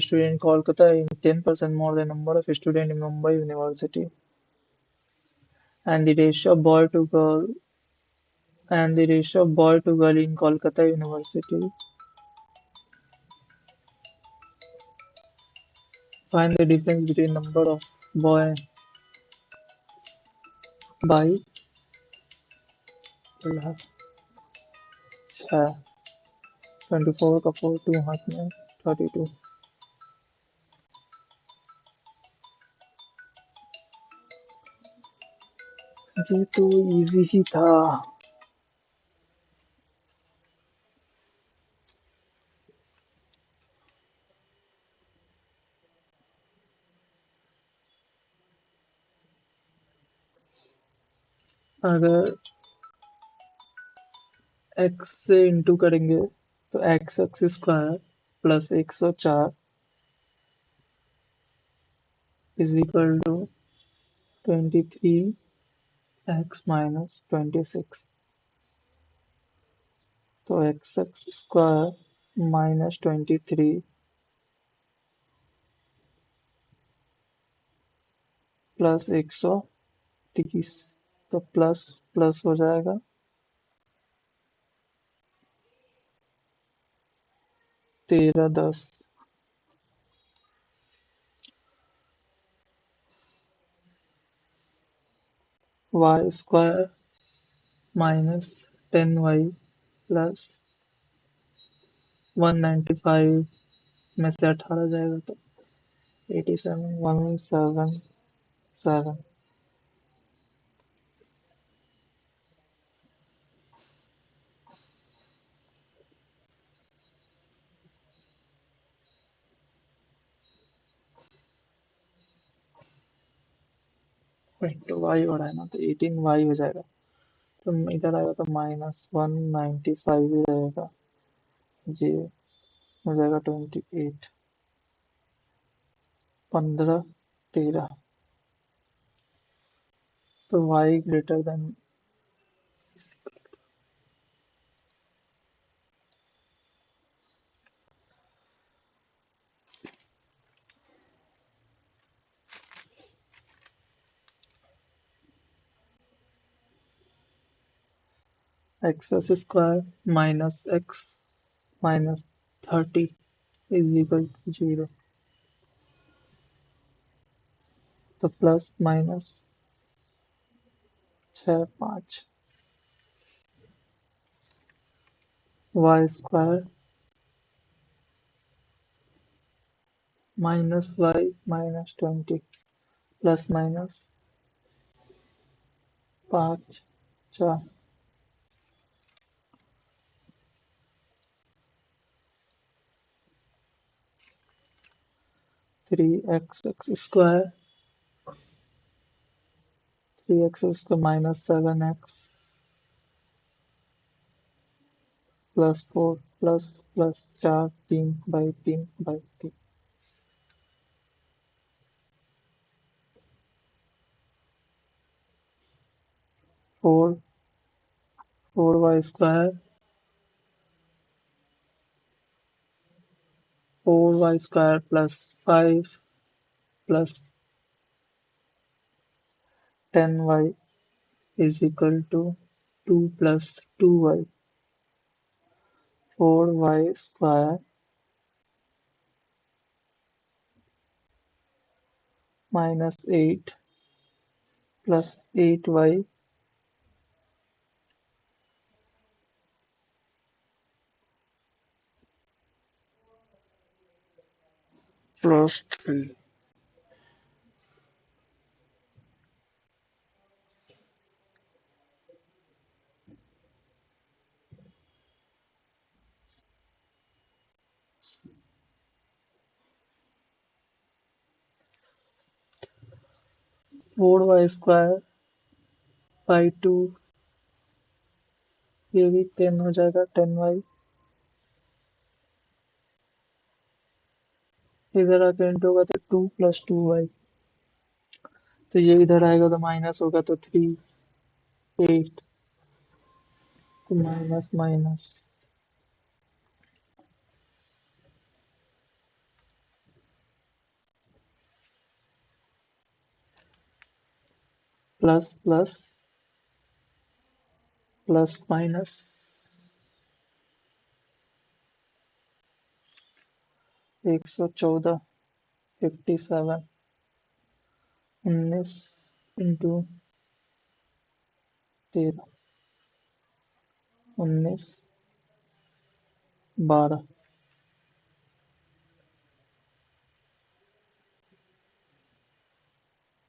students in Kolkata is 10% more than number of students in Mumbai University. And the ratio of boy to girl in Kolkata University. Find the difference between number of boy by 24 का 4 2 हाथ में 32। ये तो easy ही था। अगर x से into करेंगे तो x square plus 104 is equal to 23x minus 26। तो x स्क्वायर माइनस 23 प्लस 130, तो प्लस प्लस हो जाएगा 13 10। y square minus 10y plus 195 में से 18 जाएगा तो 87 177। इंटू वाई हो रहा है ना, तो 18y हो जाएगा। तो इधर आएगा तो -195 ही रहेगा। जी हो जाएगा 28 15 13। तो y greater than x square minus x minus 30 is equal to 0. तो plus minus 6 5 y square minus y minus 20 plus minus 5 4 3x x square 3x square minus 7x plus 4 plus plus 4 3 by 3 4 4y square 4y square plus 5 plus 10y is equal to 2 plus 2y. 4y square minus 8 plus 8y plus 3. 4y square by 2 ये भी 10 हो जाएगा 10y इधर आके into होगा तो 2 plus 2y तो ये इधर आएगा तो माइनस होगा तो 3 8 तो minus minus plus plus plus minus 114 57 19 into 13 19 12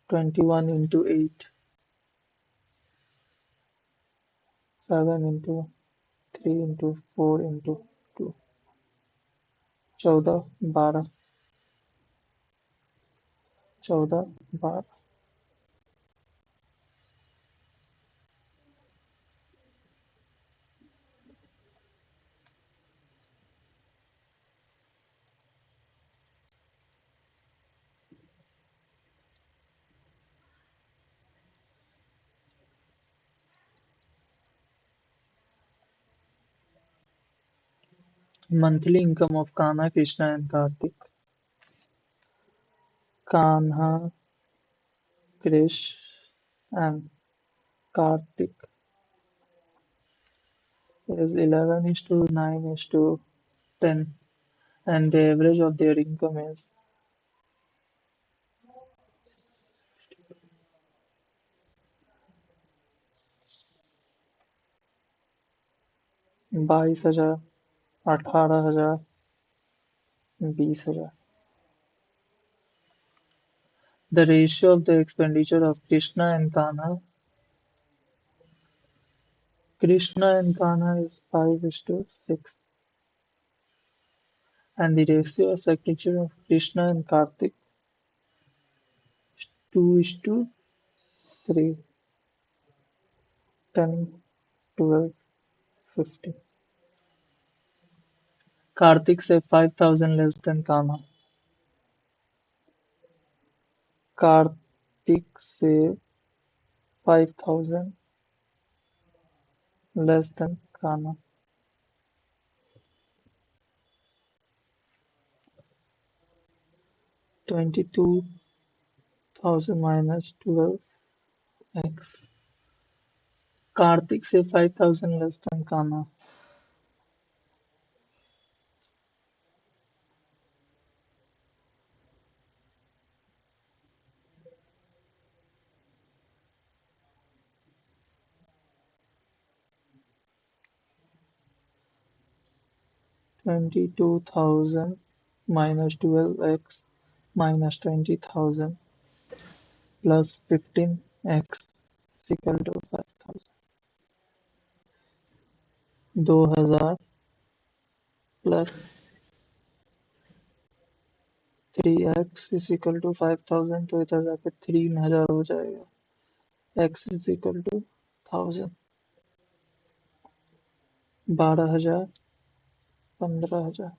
21 into 8 7 into 3 into 4 into 2 14 12 14 12 monthly income of Kanha, Krishna and Karthik. Kanha, Krish and Karthik is 11 is to 9 is to 10 and the average of their income is 22,000 18,000 20,000. The ratio of the expenditure of Krishna and Kanha is 5 is to 6 and the ratio of expenditure of Krishna and Karthik is 2 is to 3 10 12 15. Karthik saved 5,000 less than Kanha. Karthik saved 5,000 less than Kanha. 22,000 minus 12x. Kartik से 5,000 less than Kanha. 22,000 minus 12x minus 20,000 plus 15x is equal to 5,000. 2,000 plus 3x is equal to 5,000, तो इधर जाके 3,000 हो जाएगा. x is equal to 1,000. 12,000, 15,000.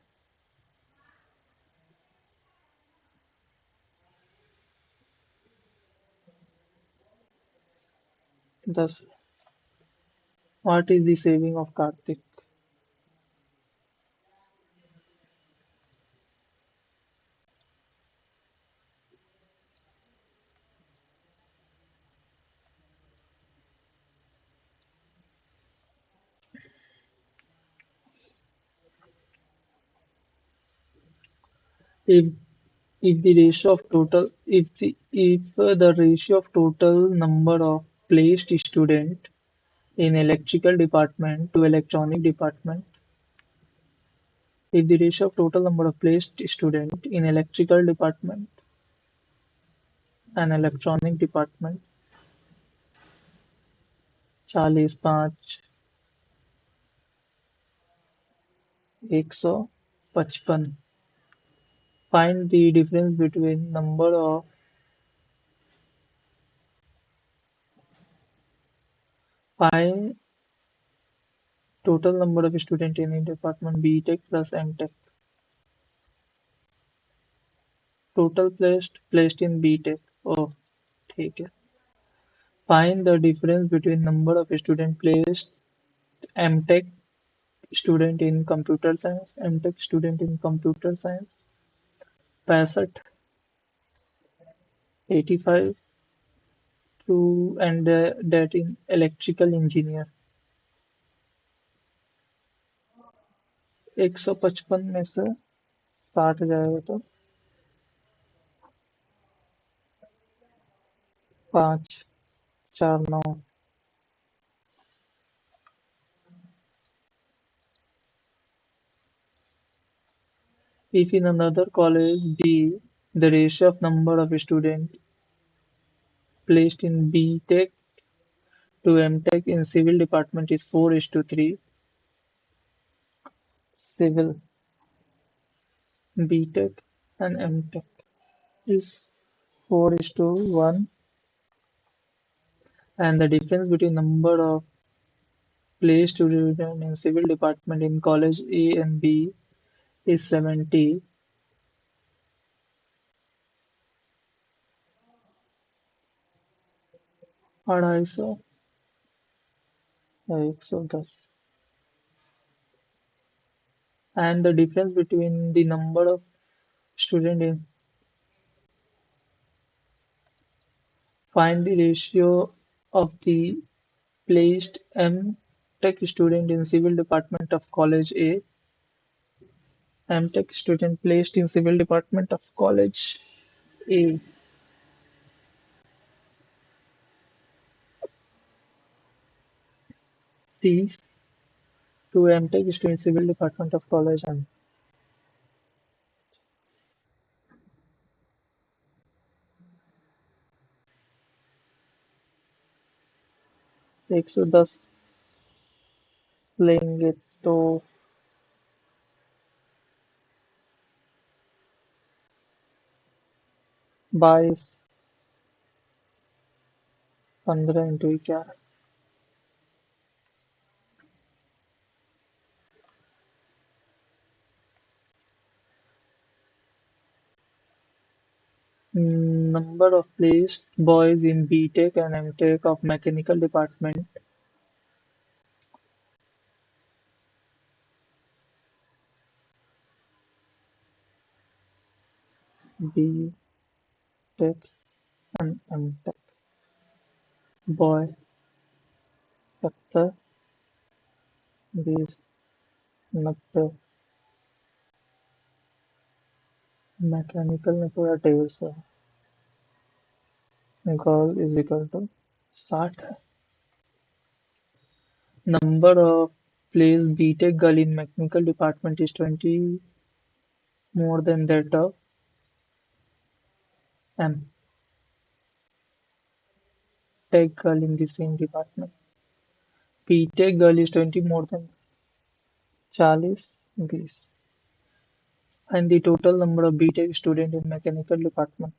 10. What is the saving of Karthik? If the ratio of total number of placed student in electrical department to electronic department, if the ratio of total number of placed student in electrical department and electronic department 40, 5, 155. Find the difference between find total number of student in a department B Tech plus M Tech. Total placed in B Tech. Oh, ठीक है. Find the difference between number of student placed M Tech student in computer science, M Tech student in computer science. 65, 85 to and that in electrical engineer. 155 में से 60 जाएगा तो 5, 4, 9. If in another college B, the ratio of number of students placed in B Tech to M Tech in civil department is 4:3, civil, B Tech and M Tech is 4:1, and the difference between number of placed students in civil department in college A and B is 70. 250 या 110. And the difference between the number of student in find the ratio of the placed M Tech student in civil department of college A. M Tech student placed in civil department of college A. These two M Tech students in civil department of college M. 110 लेंगे तो 22, 15 into क्या. Number of placed boys in B Tech and M Tech of mechanical department B Tech and M Tech. Boy 70, 20, 90। Mechanical में पूरा 150। Girl is equal to 60 है। Number of place B.Tech girl in mechanical department is 20 more than that of M. Tech girl in the same department. B.Tech girl is 20 more than 40, 20. And the total number of B.Tech student in mechanical department.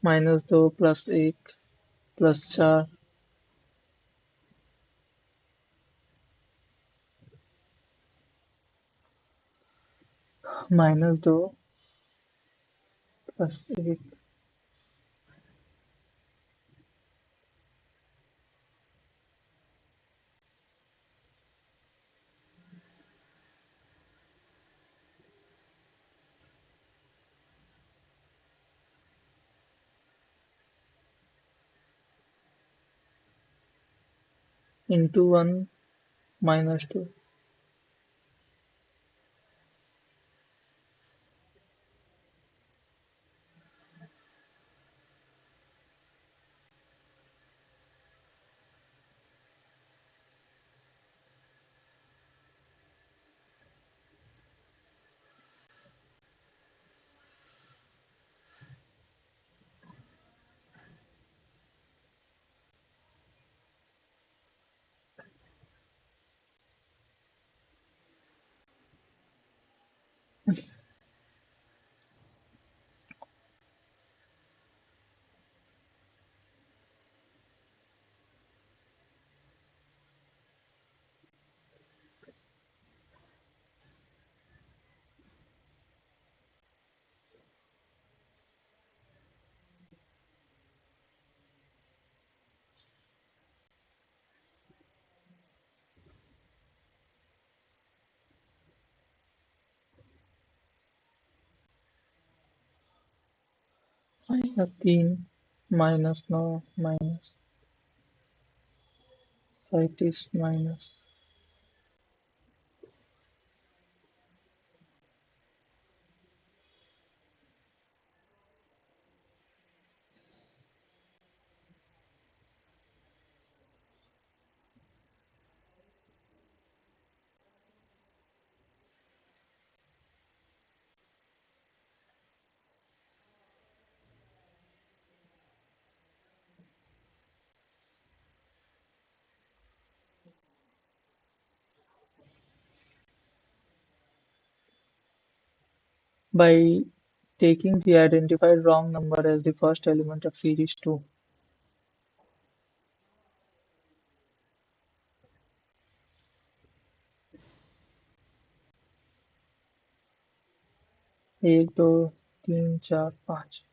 -2 +1 +4 -2 +1 into 1 -2 -3 -9 -37 minus by taking the identified wrong number as the first element of series 2. 1 2 3 4 5।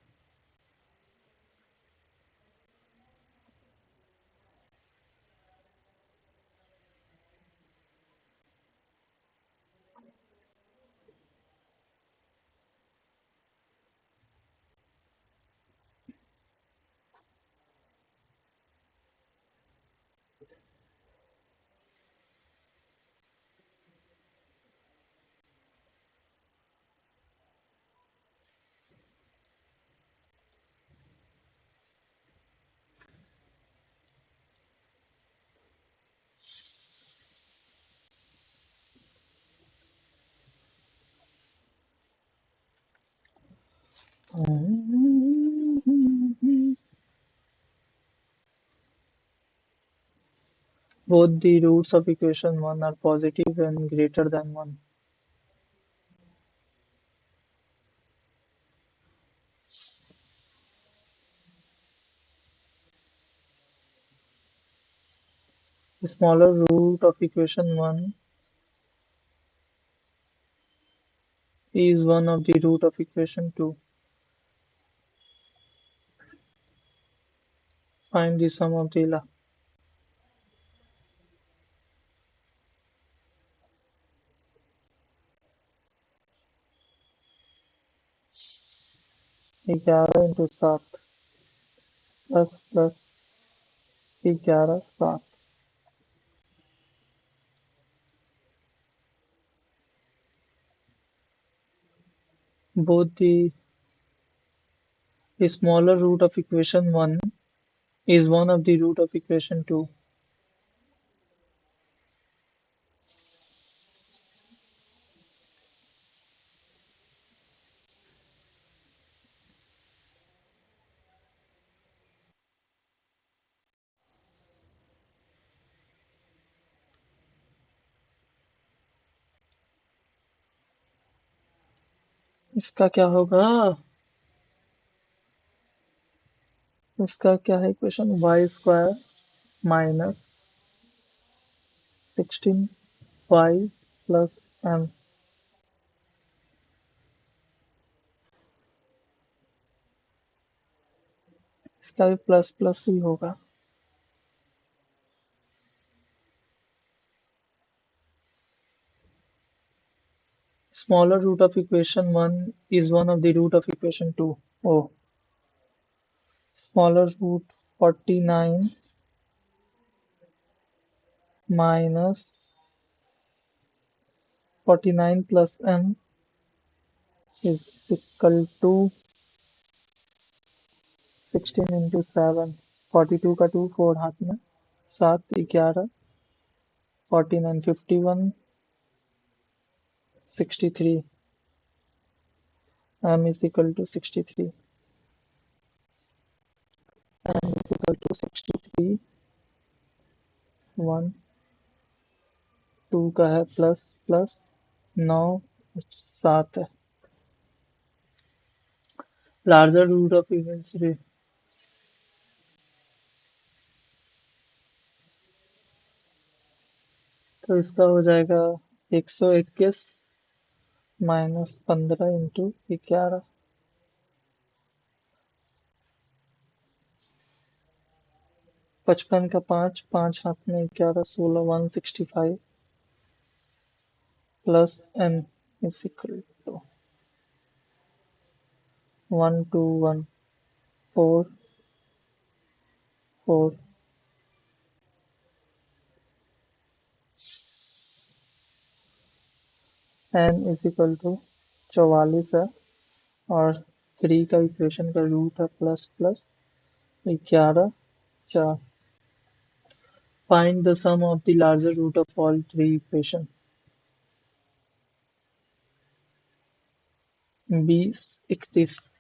Both the roots of equation 1 are positive and greater than 1. The smaller root of equation 1 is one of the root of equation 2. Find the sum of the 11 into 7 plus plus 11 7। Both the smaller root of equation 1 is one of the root of equation 2। इसका क्या होगा? इसका क्या है equation? y² minus 16y plus m। इसका भी plus plus ही होगा। Smaller root of equation 1 is one of the root of equation 2। Oh, smaller root 49 minus 49 plus m is equal to 16 into 7। 42 का 2 4 हाथ में, 7 11 49 51 63। m is equal to 63। m is equal to 63। 1 2 का है plus plus 9 7 है। Larger root of image, तो इसका हो जाएगा 121 माइनस 15 इंटू 11। 55 का 5 5 हाथ में 11 16 165 plus n is equal to 1 2 1 4 4। n is equal to 44 है और 3 का इक्वेशन का रूट है plus plus 11 4। Find the sum of the larger root of all three equation. 20 31।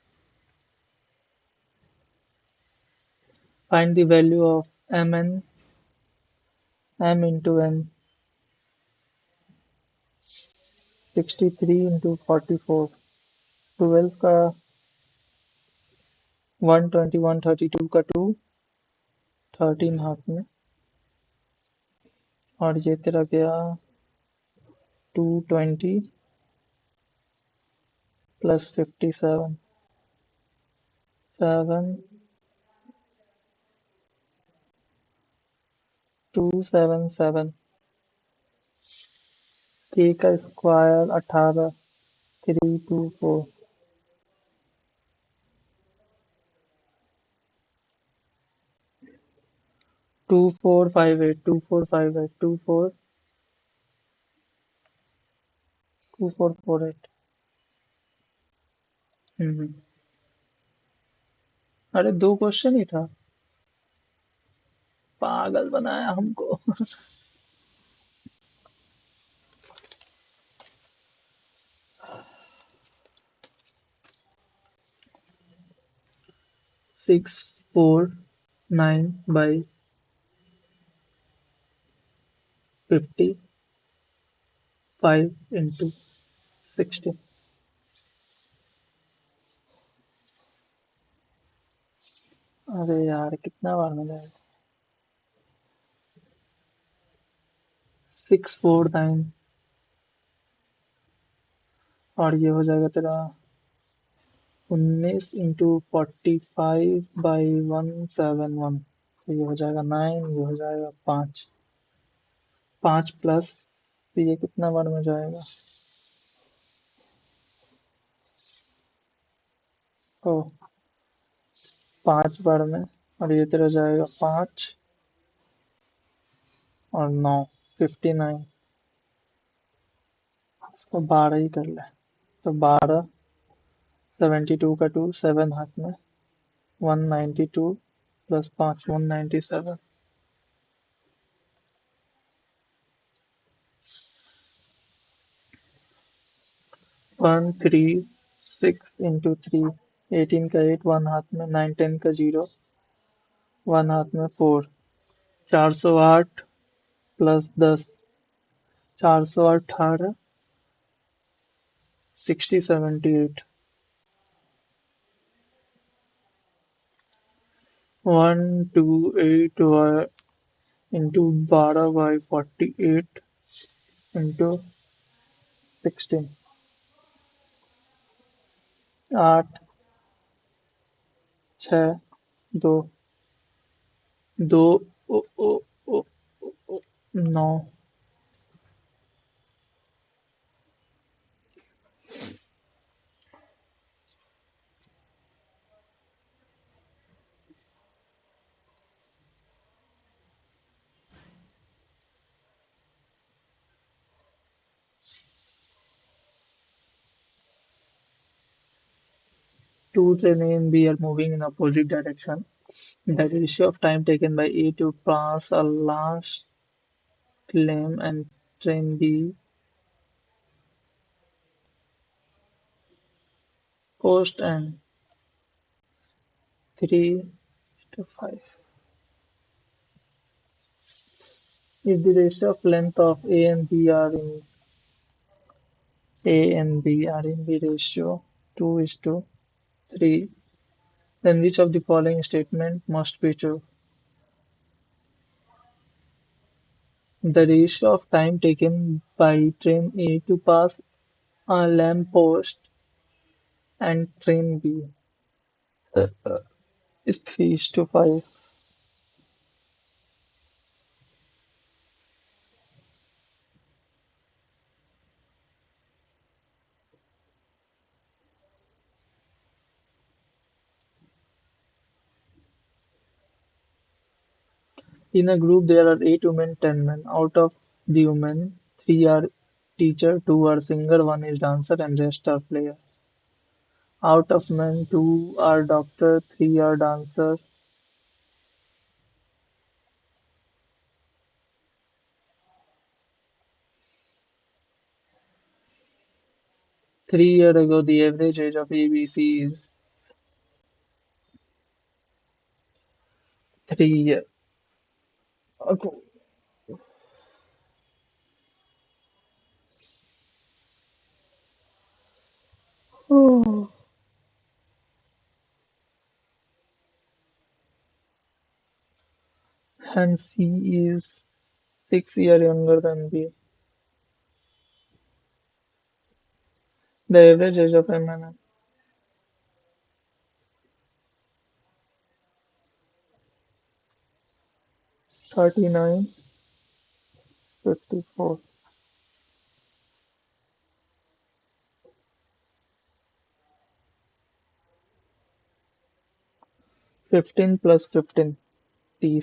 Find the value of m into n। 63 into 44। 12 का 120 132 का 2 13 हाथ में, और ये तेरा गया 220 प्लस 57 7 277। k का स्क्वायर 18 324। 2458 2458 2448। हम्म। अरे दो क्वेश्चन ही था, पागल बनाया हमको। 649/55 into 60। अरे यार कितना बार मिलेगा? 649, और ये हो जाएगा तेरा 19 into 45/171। तो ये हो जाएगा 9, ये हो जाएगा 5। 5 प्लस ये कितना बार में जाएगा? तो 5 बार में, और ये तेरा जाएगा 5 और 9, 59। इसको 12 ही कर ले। तो 12, 72 का 2, 7 हाथ में, 192 प्लस 5, 197। 136 इंटू 3, 18 का 8, 1 हाथ में, 9 10 का 0, 1 हाथ में 4, 408 plus 10, 418, 60 78। 128 into 12/48 into 16, 8 6 2 2 O, O, O, O, 9। Two train A and B are moving in opposite direction. The ratio of time taken by A to pass a last lane and train B post and 3:5. If the ratio of length of A and B are in the ratio 2:3, then which of the following statement must be true? The ratio of time taken by train A to pass a lamp post and train B is 3:5. In a group there are 8 women, 10 men. Out of the women, 3 are teacher, 2 are singer, 1 is dancer, and rest are players. Out of men, 2 are doctor, 3 are dancer. 3 years ago, the average age of ABC is 3 years ago. Oh. And C is 6 years younger than B. The average age of M&M, 39, 54. 15 plus 15, 30.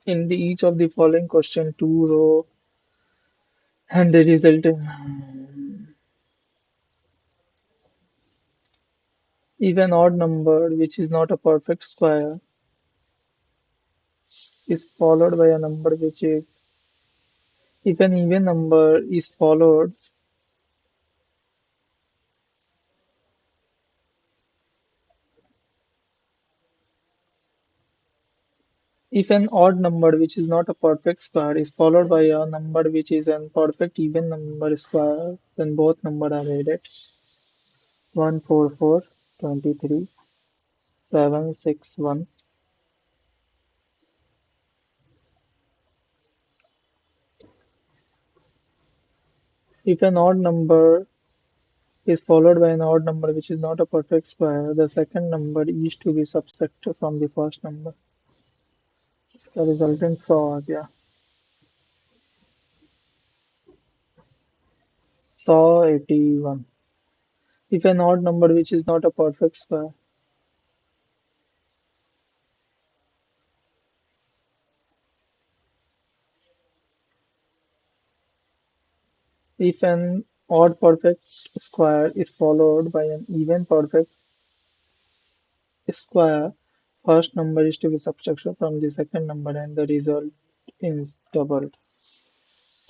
In the each of the following question, two row and the result, even odd number which is not a perfect square is followed by a number which is, if an even number is followed If an odd number which is not a perfect square is followed by a number which is an perfect even number square, then both numbers are added. 144, 23, 761. If an odd number is followed by an odd number which is not a perfect square, the second number is to be subtracted from the first number. The resultant saw, yeah. Saw 81. If an odd number which is not a perfect square, if an odd perfect square is followed by an even perfect square, first number is to be subtracted from the second number and the result is doubled.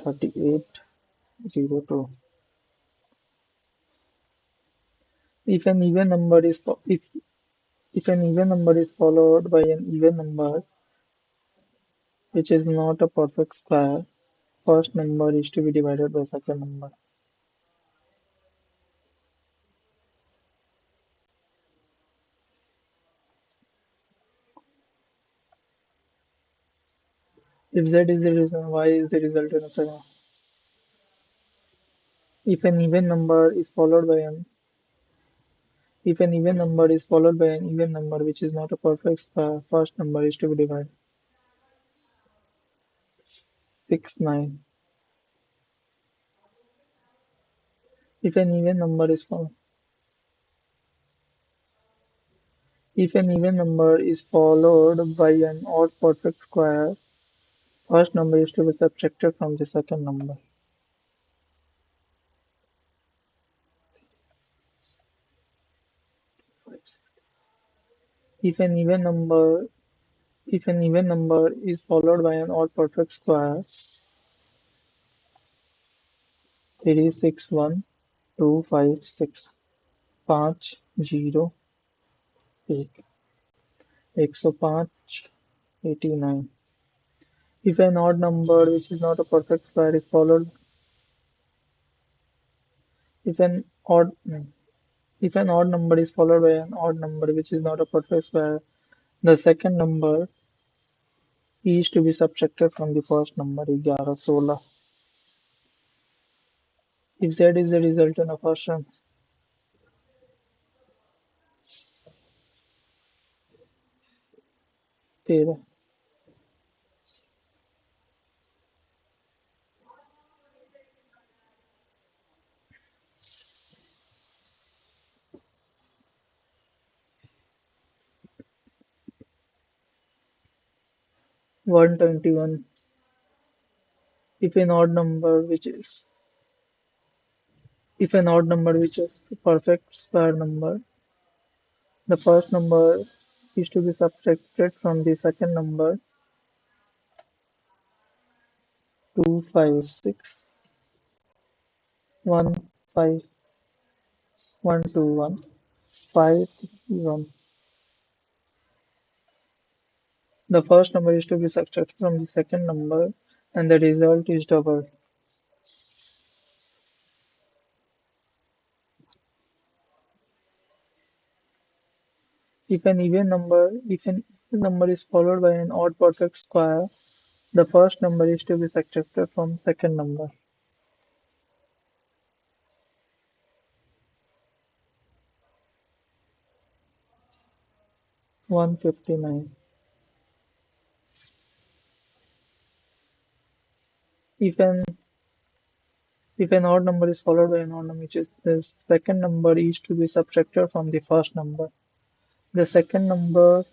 3802. If an even number is if an even number is followed by an even number which is not a perfect square, first number is to be divided by second number. If Z is the reason, Y is the result in a second. If an even number is followed by an if an even number is followed by an even number which is not a perfect square, first number is to be divided. 69. If an even number is followed If an even number is followed by an odd perfect square, first number is to be subtracted from the second number. If an even number if an even number is followed by an odd perfect square, 361256 5 0 1 105 89. If an odd number which is not a perfect square is followed if an odd if an odd number is followed by an odd number which is not a perfect square, the second number is to be subtracted from the first number 11 16. If Z is the resultant of first and 13. 121. If an odd number which is a perfect square number, the first number is to be subtracted from the second number 256 15 121 531. The first number is to be subtracted from the second number and the result is doubled. If an even number is followed by an odd perfect square, the first number is to be subtracted from second number. 159. If an if an odd number is followed by an odd number, which is the second number is to be subtracted from the first number. The second number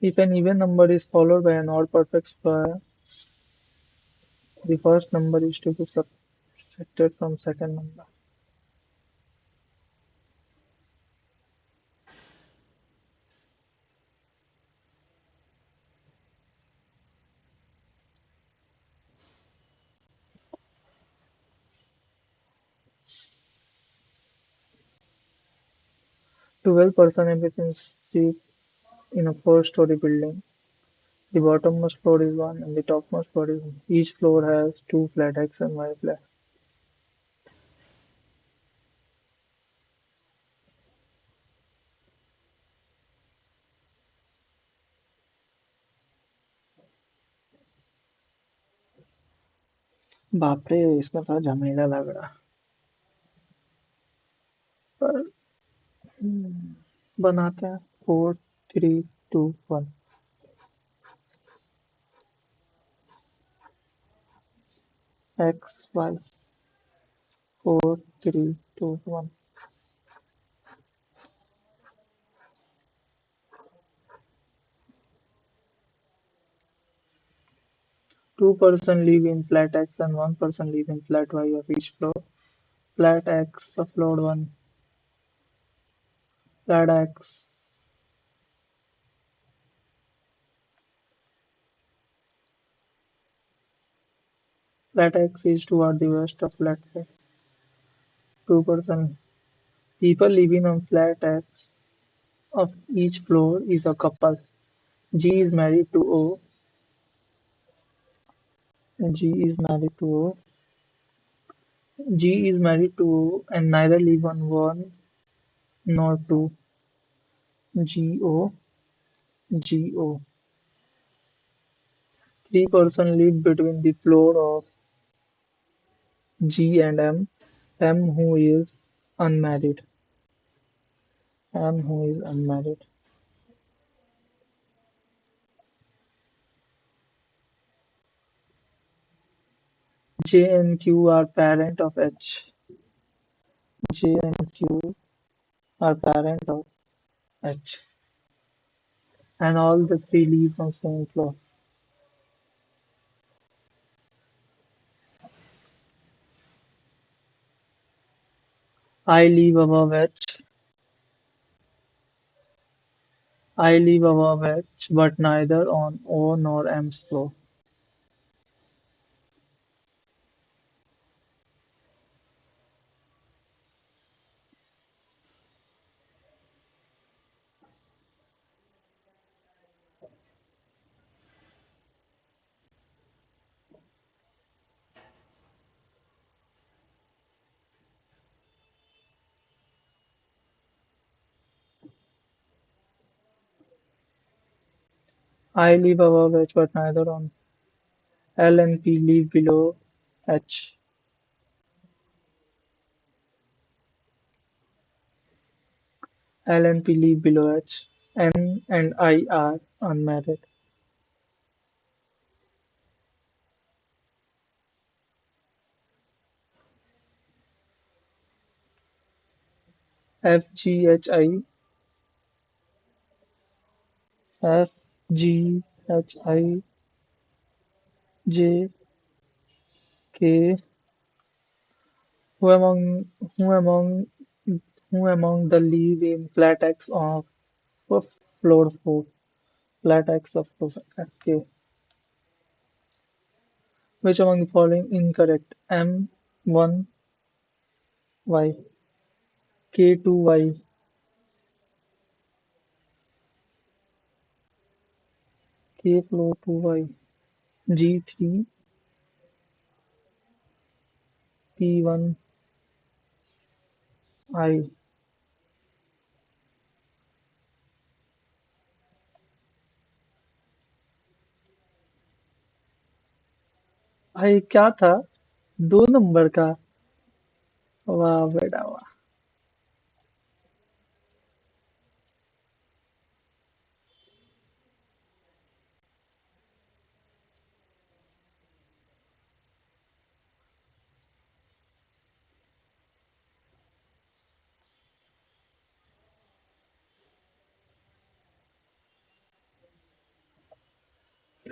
If an even number is followed by an odd perfect square, the first number is to be subtracted from second number. 12% efficiency in a four-story building. The bottommost floor is one and the topmost floor is one. Each floor has two flat X and Y flat. बाप रे इसमें थोड़ा झमेला लग रहा पर बनाते हैं 4 3 2 1 XY 4 3 2 1 2% live in flat X and 1% live in flat Y of each floor. Flat X of floor 1. Flat X Flat X is toward the west of flat Y. 2% people living on flat X of each floor is a couple. G is married to O. G is married to O. G is married to O and neither live on one nor two. G-O, G-O. 3% live between the floor of G and M. M who is unmarried. M who is unmarried. J and Q are parent of H. J and Q are parent of H. And all the three live on same floor. I live above H. I live above H, but neither on O nor M's floor. I live above H, but neither on L and P live below H. L and P live below H. N and I are unmarried. F G H I F G H I J K who among who among who among the live in flat X of floor 4 flat X of floor FK. Which among the following incorrect? M1 Y K2 Y K floor 2 Y G3 P1 I भाई क्या था 2 number का वाह बेटा वाह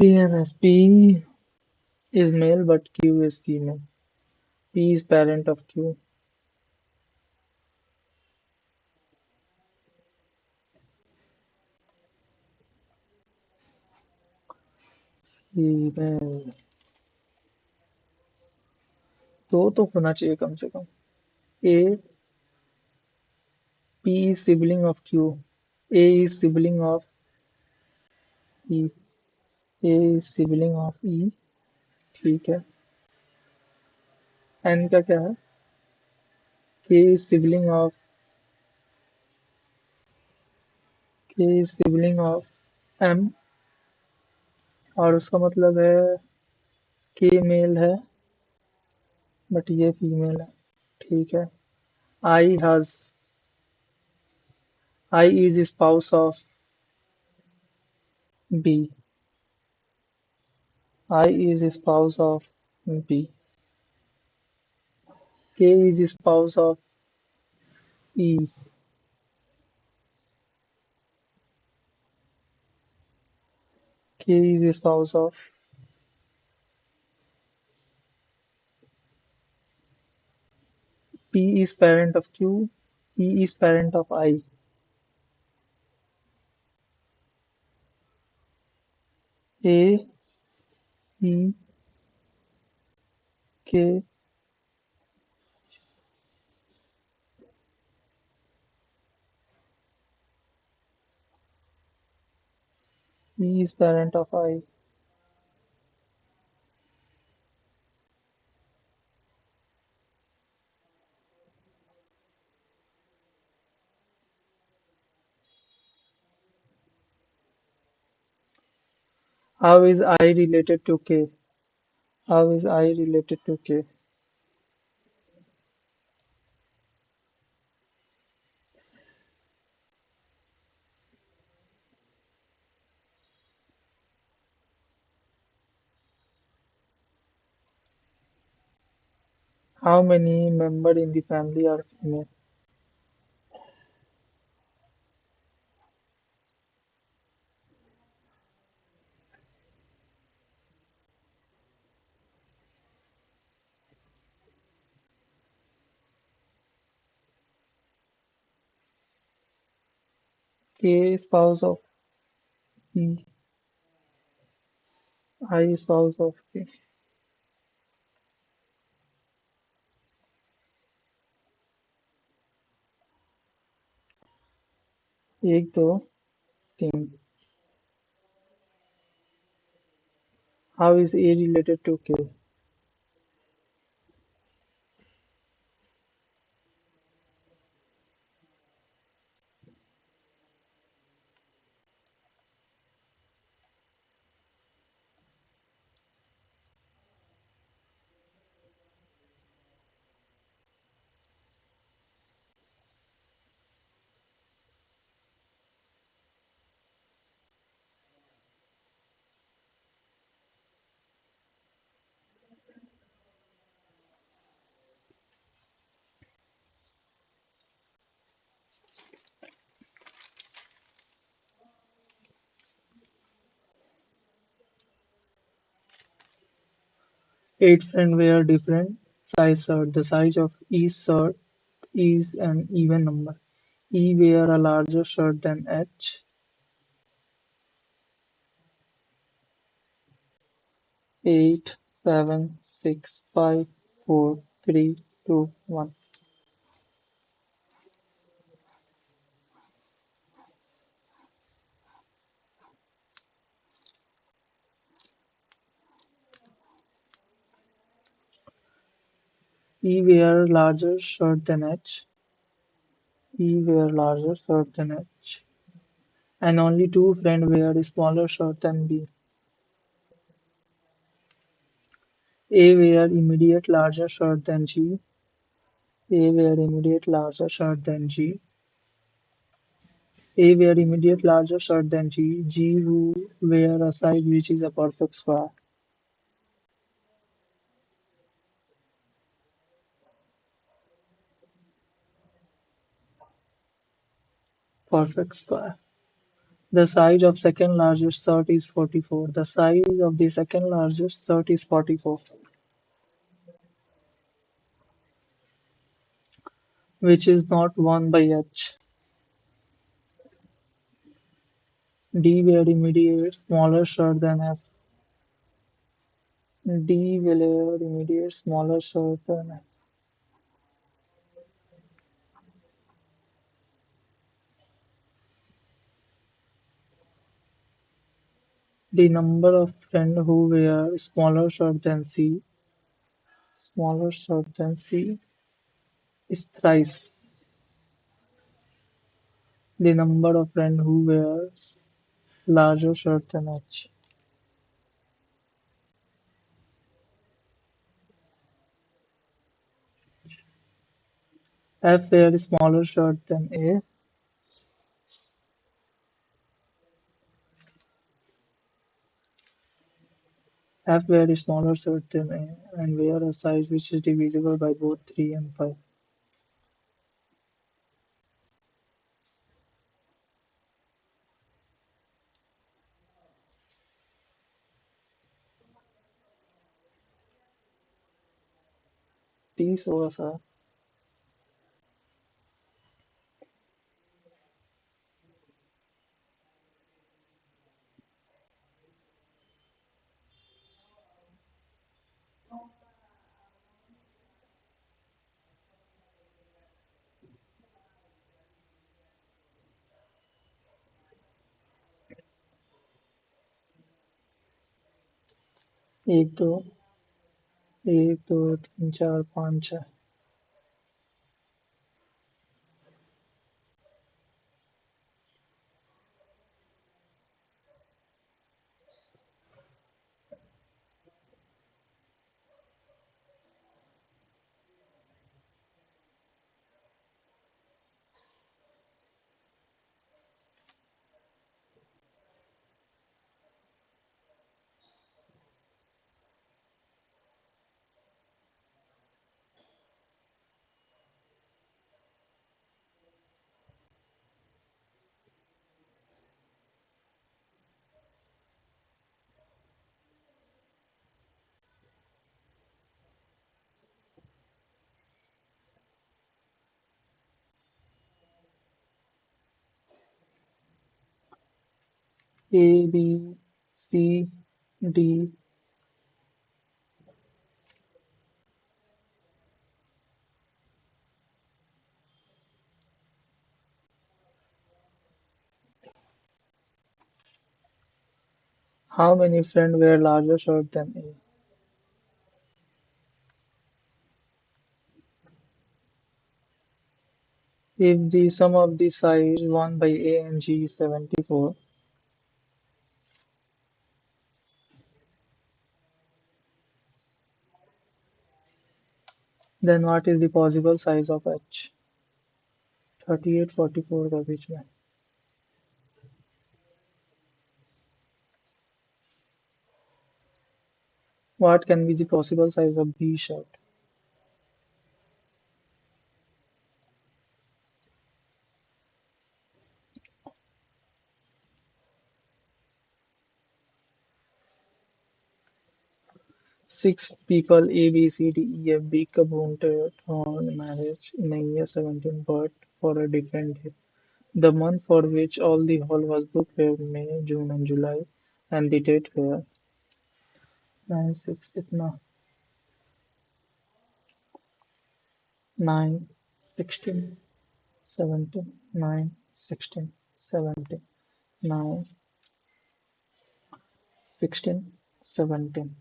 PNS P is male but Q is female. P is parent of Q. Female दो तो होना चाहिए कम से कम A P is sibling of Q. A is sibling of E. A is sibling of E. ठीक है. N का क्या है? K is sibling of K is sibling of M और उसका मतलब है K मेल है बट ये फीमेल है. ठीक है. I has I is spouse of B. I is spouse of B. K is spouse of E. K is spouse of P is parent of Q. E is parent of I. A, E, K, E is parent of I. How is I related to K? How is I related to K? How many members in the family are female? K spouse of E. I spouse of K. एक दो तीन. How is A related to K? Eight friends wear different size shirt. The size of each shirt is an even number. E wear a larger shirt than H. Eight, seven, six, five, four, three, two, one. E wear larger shirt than H. E wear larger shirt than H. And only two friends wear smaller shirt than B. A wear immediate larger shirt than G. A wear immediate larger shirt than G. A wear immediate larger shirt than G. G who wear a size which is a perfect square. Perfect square. The size of second largest shirt is 44. The size of the second largest shirt is 44, which is not worn by H. D wear immediate smaller shirt than F. D will wear immediate smaller shirt than F. The number of friends who wear smaller shirt than C is thrice the number of friends who wears larger shirt than H. F wear smaller shirt than A. F wear smaller shirt than A and wear a size which is divisible by both 3 and 5. तीस होगा sir. एक दो एक दो तीन चार पाँच छः. A B C D. How many friends wear larger shirt than A? If the sum of the size won by A and G is 74, then what is the possible size of H? 38, 44 का बीच में. What can be the possible size of B shirt? Six people A, B, C, D, E, F, B कब wanted on marriage in a year 17 but for a different day. The month for which all the hall was booked were May, June and July and the date were 9, 6, कितना 9, 16, 17, 9, 16, 17, 9, 16, 17.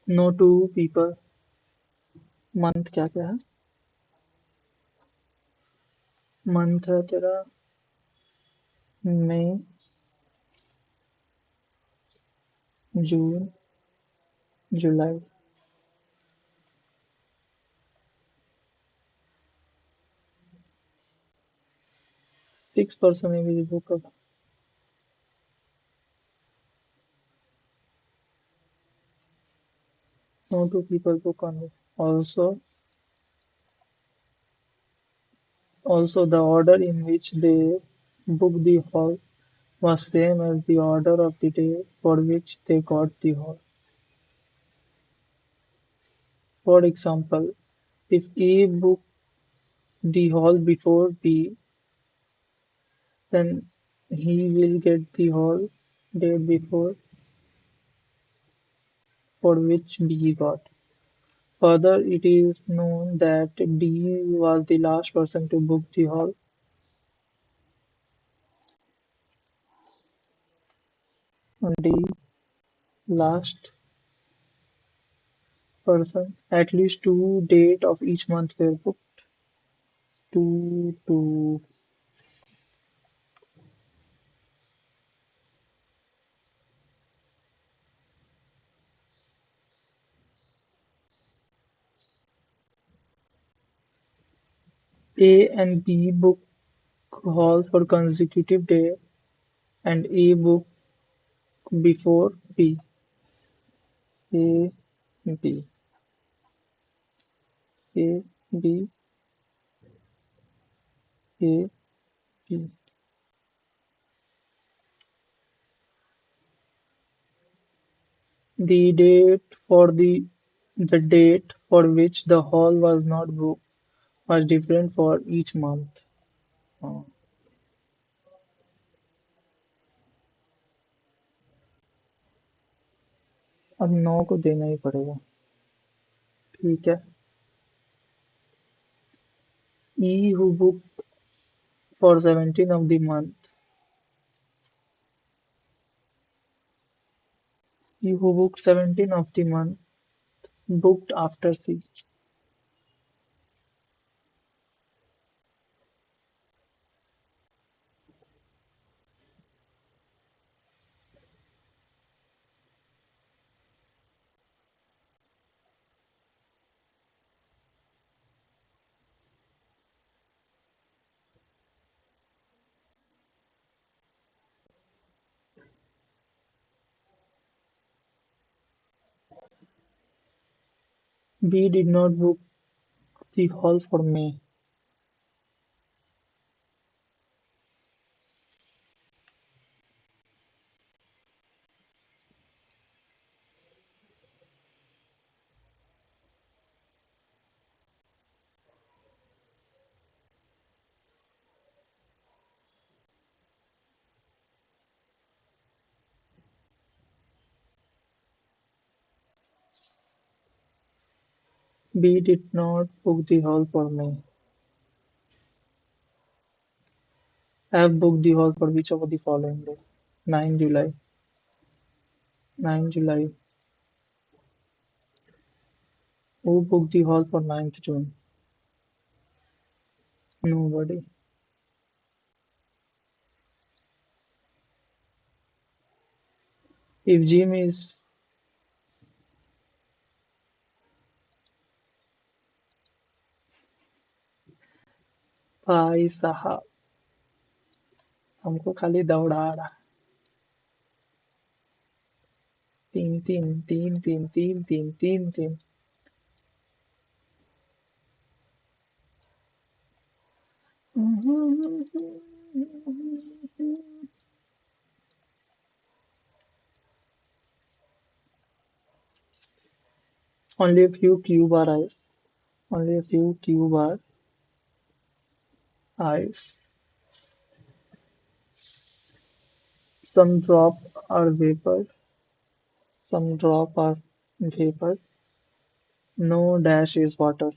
No two people. Month क्या क्या है? Month है तेरा मई, जून, जुलाई. 6 person may be booked. No two people book on it. Also, the order in which they booked the hall was same as the order of the day for which they got the hall. For example, if A booked the hall before B, then he will get the hall date before for which B got. Further, it is known that D was the last person to book the hall. D, last person. At least two date of each month were booked. Two. A and B book hall for consecutive day, and A book before B. A, B, A, B, A, B. The date for the date for which the hall was not booked was different for each month. हाँ, अब 9 को देना ही पड़ेगा. ठीक है. E who booked for 17 of the month. E who booked 17 of the month booked after C. B did not book the hall for May. B did not book the hall for May. F booked the hall for which of the following day? 9 July. 9 July. Who booked the hall for 9th June? Nobody. If Jim is भाई साहब हमको खाली दौड़ा रहा. तीन तीन तीन तीन तीन तीन तीन तीन. Only a few cube are ice. Only a few cube are ice. Some drop are vapor. Some drop are vapor. No dash is water.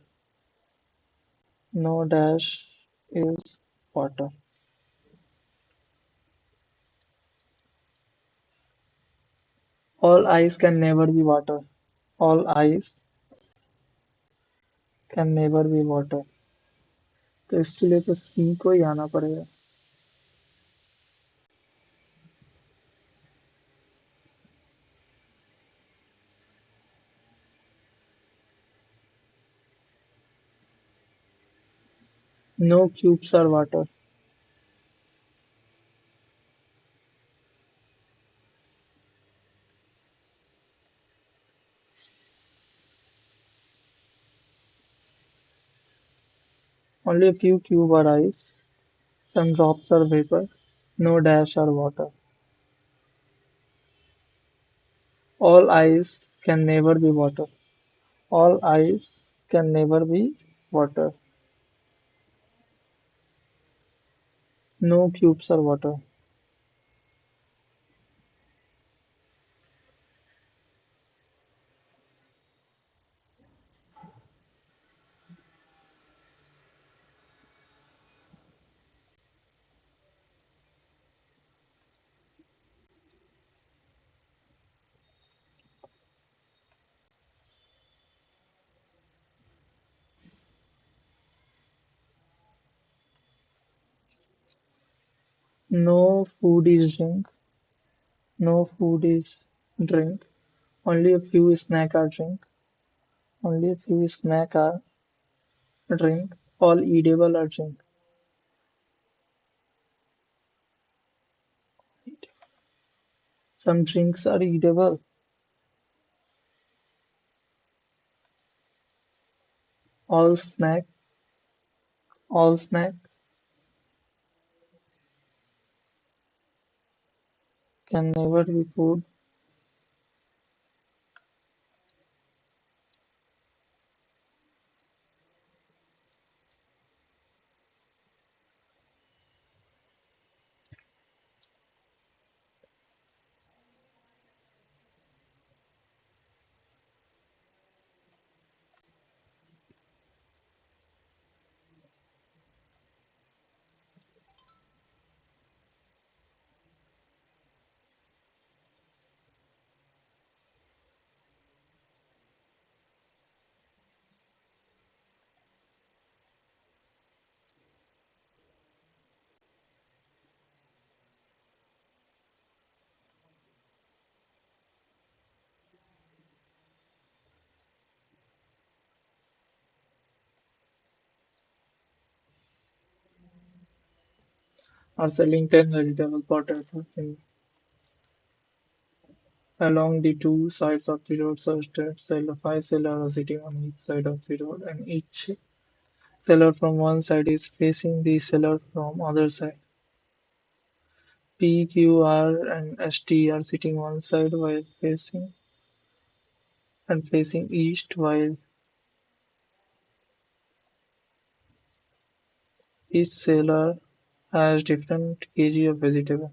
No dash is water. All ice can never be water. All ice can never be water. तो इसके लिए तो सी को ही आना पड़ेगा. No cubes are water. Only a few cube are ice. Some drops are vapor. No dash are water. All ice can never be water. All ice can never be water. No cubes are water. No food is drink. No food is drink. Only a few snack are drink. Only a few snack are drink. All edible are drink. Some drinks are edible. All snack. All snack can never be food. Are selling 10 vegetable potatoes along the two sides of the road such that five sellers are sitting on each side of the road and each seller from one side is facing the seller from other side. P, Q, R and ST are sitting one side while facing east while each seller has different kg of vegetable.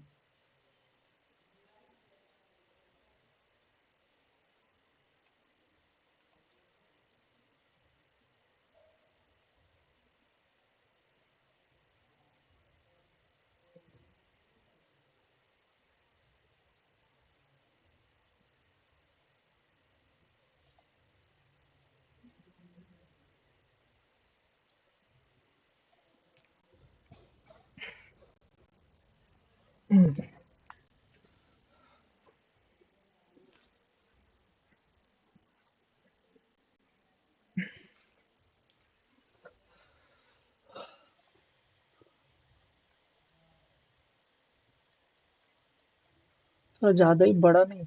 तो ज्यादा ही बड़ा नहीं,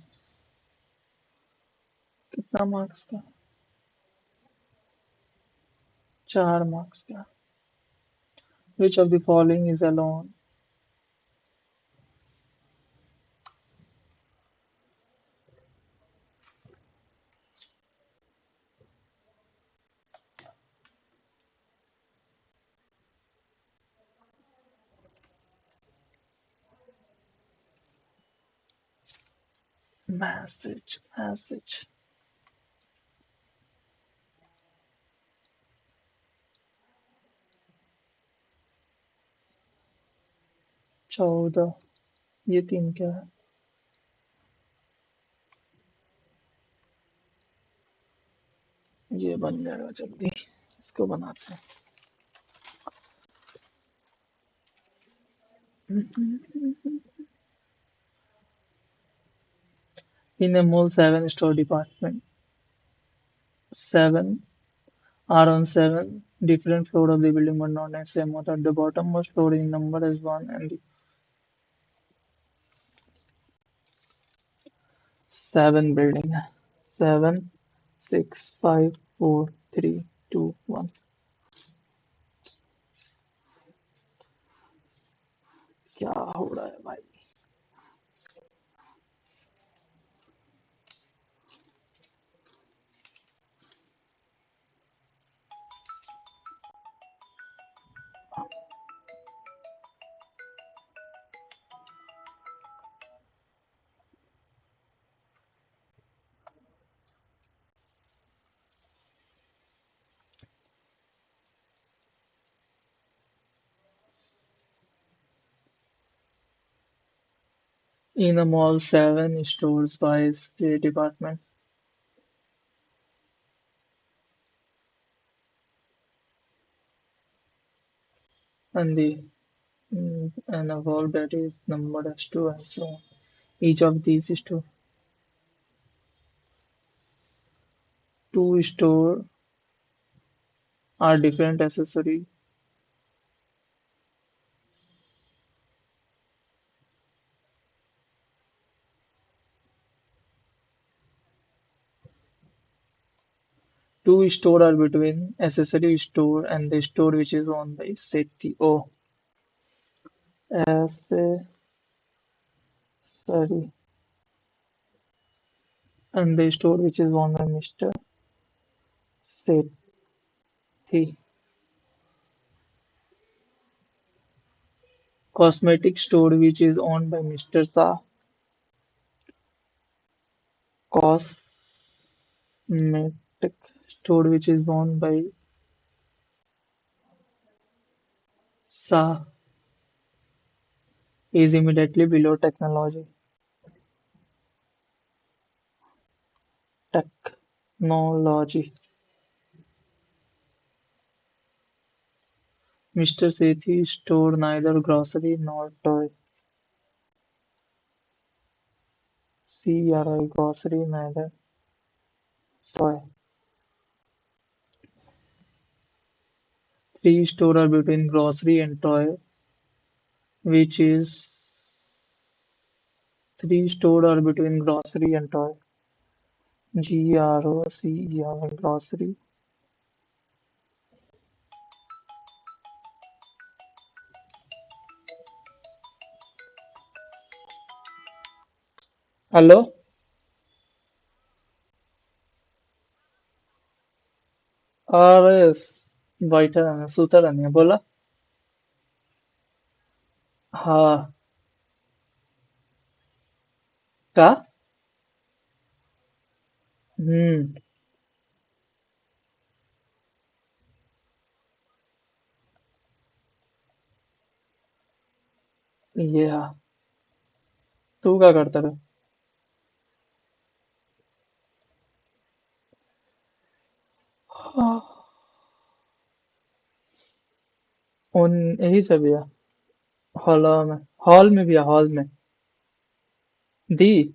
कितना marks का? 4 marks का. Which of the following is alone? Message 14. ये 3 क्या है? ये बन जाएगा जल्दी, इसको बनाते हैं. In a mall 7-store department, 7 are on 7 different floors of the building but not at same author. The bottommost floor in number is 1 and the 7 building. 7, 6, 5, 4, 3, 2, 1. क्या हो रहा है भाई? In a mall 7 stores buys the department and the And a wall that is numbered as 2 and so on. Each of these two store are different accessory. Two store are between accessory store and the store which is owned by Sethi. Oh, accessory and the store which is owned by Mr. Sethi. Cosmetic store which is owned by Mr. Sa. Cosmetic store which is owned by Sa is immediately below technology. Technology. Mr. Sethi store neither grocery nor toy. CRI grocery neither toy. Three store are between grocery and toy, which is three store are between grocery and toy. GROCERY grocery. Hello. अरे बैठा रहना सुता रहनी बोला. हाँ. का. हम्म. ये हाँ. तू क्या करता रहे. उन यही सब है. हॉल में. हॉल में भी है हॉल में. दी.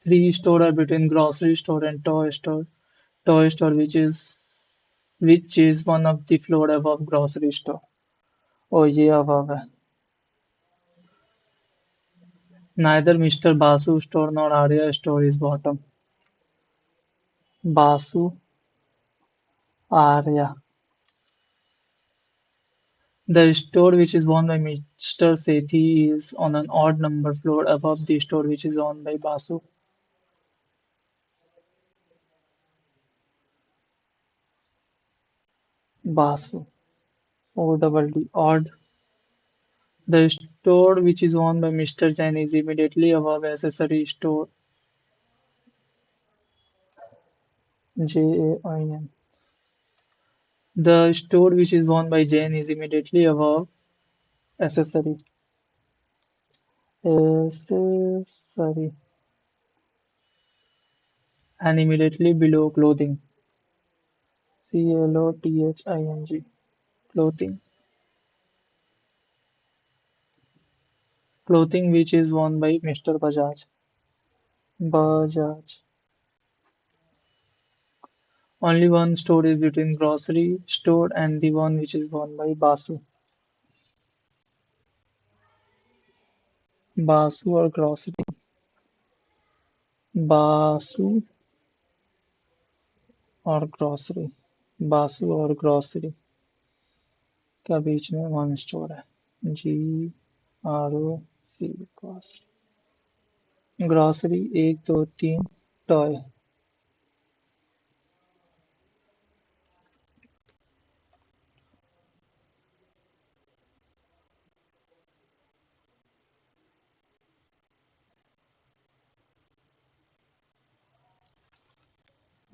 Three store are between grocery store and toy store. Toy store which is one of the floor above grocery store. Oh ये above है. Neither Mr. Basu store nor Arya store is bottom. Basu, Arya. The store which is owned by Mr. Sethi is on an odd number floor above the store which is owned by Basu. Basu. O double D. Odd. The store which is owned by Mr. Jain is immediately above accessory store. Jain. The store which is owned by Jain is immediately above accessory. Accessory. And immediately below clothing. Clothing. Clothing. Clothing which is worn by Mr. Bajaj. Bajaj. Only one store is between grocery store and the one which is worn by Basu. Basu or grocery. Basu और grocery. Basu और grocery का बीच में one store है. GROC grocery. Grocery एक दो तीन. Toy.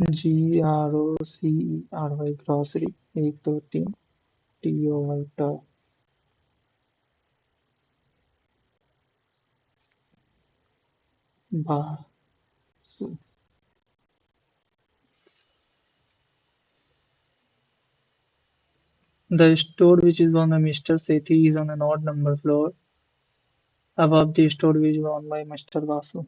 GROCERY grocery. 1 2 3 TOY toy. Basu. The store which is on by Mr. Sethi is on an odd number floor above the store which is owned by Mr. Basu.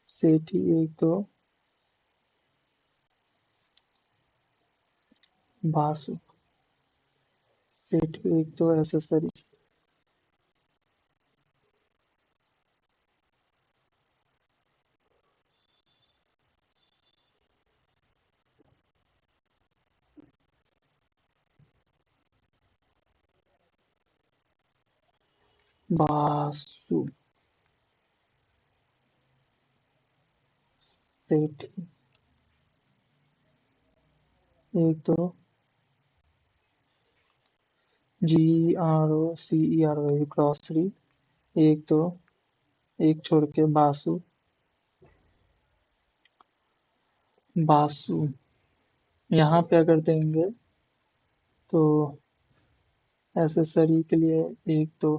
Sethi 1 2। Basu. Sethi 1 2 accessory. Basu. Sethi 1 2। GROCERY grocery. 1 2। एक छोड़ के बासु। बासु। यहाँ पे अगर देंगे तो accessory के लिए 1 2।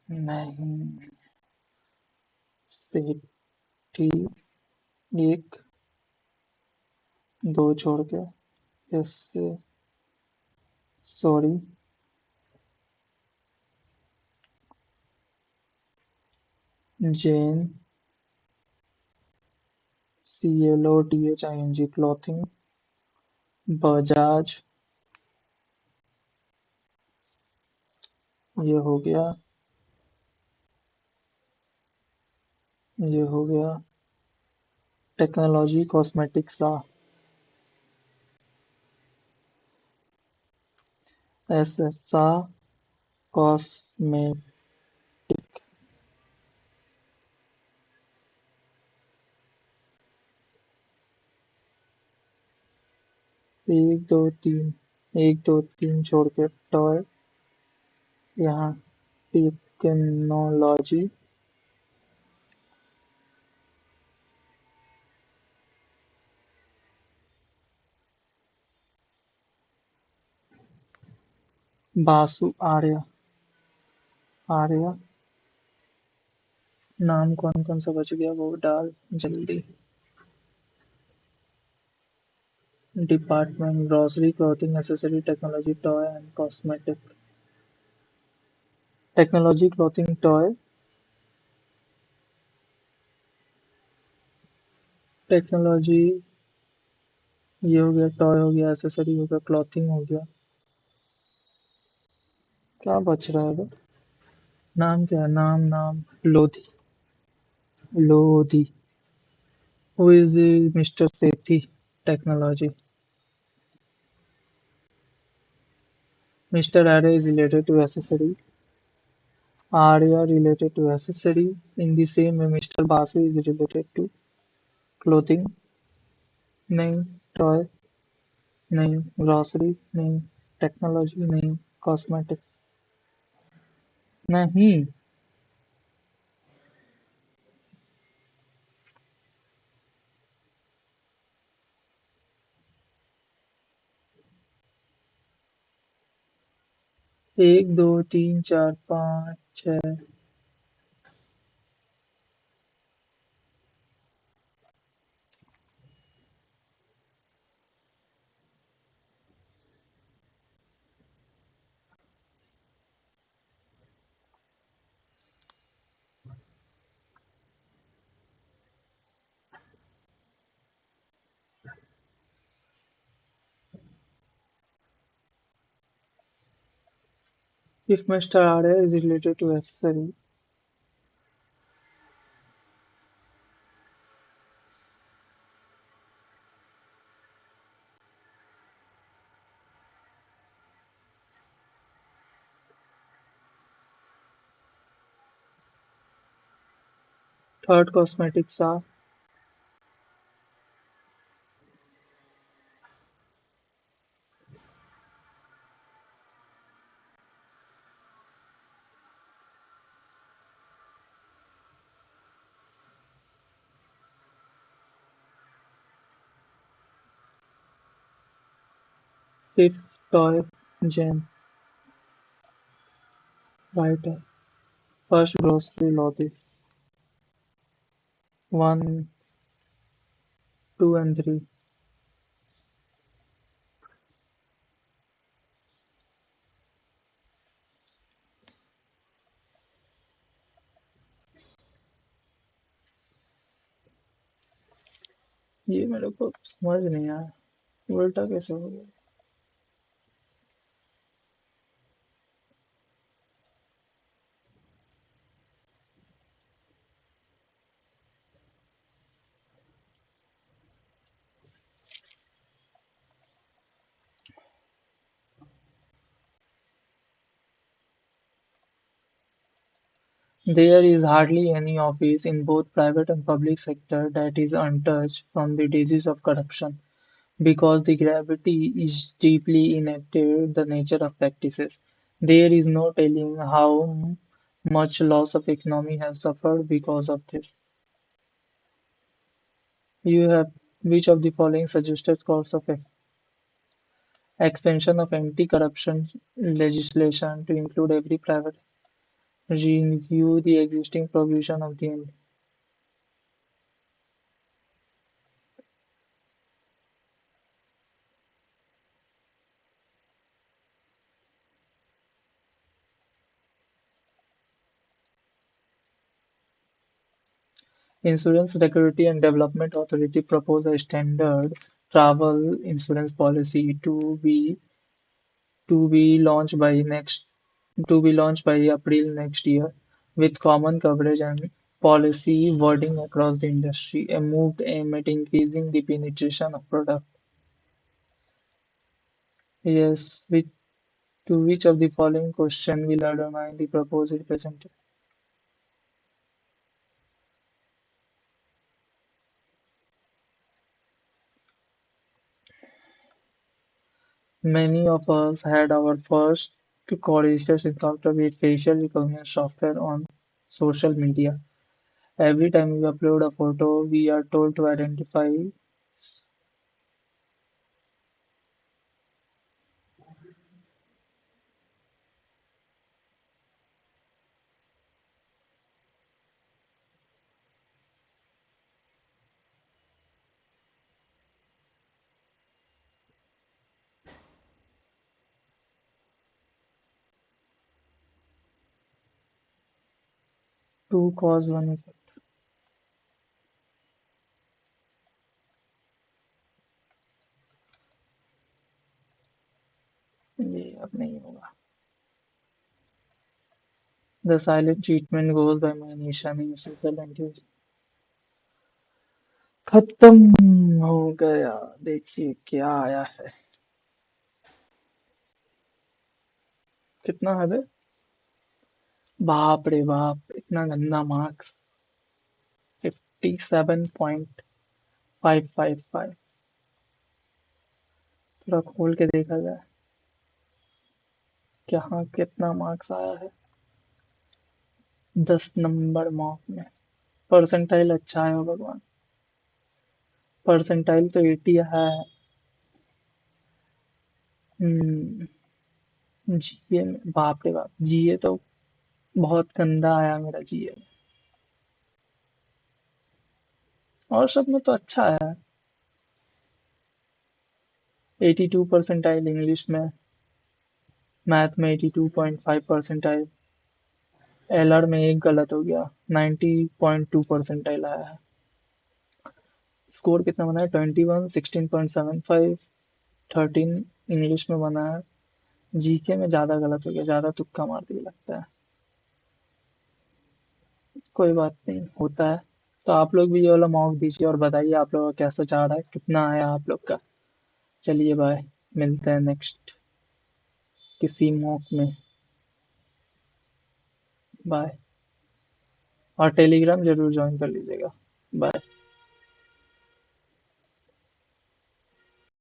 नहीं। सेठी 1 2 छोड़ के इससे sorry. Jain CLOTHING clothing. Bajaj. ये हो गया। ये हो गया। Technology cosmetics. एसएसआ कॉस्मेटिक। 1 2 3। 1 2 3 छोड़ के टॉय। यहाँ टेक्नोलॉजी। बासु आर्या। आर्या। नाम कौन कौन सा बच गया वो डाल जल्दी। Department grocery clothing accessory technology toy and cosmetic. Technology clothing toy. Technology. ये हो गया टॉय हो गया एसेसरी हो गया क्लॉथिंग हो गया। क्या बच रहा है? नाम क्या है? नाम नाम Lodhi. Lodhi. Who is mister Sethi technology. Mr. Arya is related to accessory. Arya related to accessory. In the same way, Mr. Basu is related to clothing. नहीं। टॉय नहीं। ग्रॉसरी नहीं। टेक्नोलॉजी नहीं। कॉस्मेटिक्स नहीं। 1 2 3 4 5 6। If Mr. Arya is related to accessory, Third cosmetics are fifth toy gen writer. First grocery logic. One, two and three. ये मेरे को समझ नहीं आया उल्टा कैसे हो गया. There is hardly any office in both private and public sector that is untouched from the disease of corruption because the gravity is deeply enacted the nature of practices. There is no telling how much loss of economy has suffered because of this. You have which of the following suggested course of expansion of anti-corruption legislation to include every private review the existing provision of the Insurance Security and Development Authority propose a standard travel insurance policy to be launched by next to be launched by April next year, with common coverage and policy wording across the industry, a move aimed at increasing the penetration of product. Yes, to which of the following question will undermine the proposed representative? Many of us had our first conscious encounter with facial recognition software on social media. Every time we upload a photo, we are told to identify two cause one effect. ये अब नहीं होगा. The silent treatment goes by my nation in Switzerland is खत्म हो गया. देखिए क्या आया है. कितना है बे? बाप रे बाप इतना गंदा मार्क्स. 57.555. थोड़ा खोल के देखा जाए क्या कितना मार्क्स आया है 10 नंबर मॉक में. परसेंटाइल अच्छा है हो भगवान. परसेंटाइल तो 80 है. जीए में बाप रे बाप जीए तो बहुत गंदा आया मेरा जीए. और सब में तो अच्छा है. 82 परसेंटाइल इंग्लिश में. मैथ में 82.5 परसेंटाइल. एलआर में एक गलत हो गया. 90.2 परसेंटाइल आया है. स्कोर कितना बना है 21 16.75. 13 इंग्लिश में बना है. जीके में ज्यादा गलत हो गया. ज्यादा तुक्का मार दिया लगता है. कोई बात नहीं होता है. तो आप लोग भी ये वाला मॉक दीजिए और बताइए आप लोग का कैसा जा रहा है कितना आया आप लोग का. चलिए बाय. मिलते हैं नेक्स्ट किसी मॉक में. बाय. और टेलीग्राम जरूर ज्वाइन कर लीजिएगा। बाय।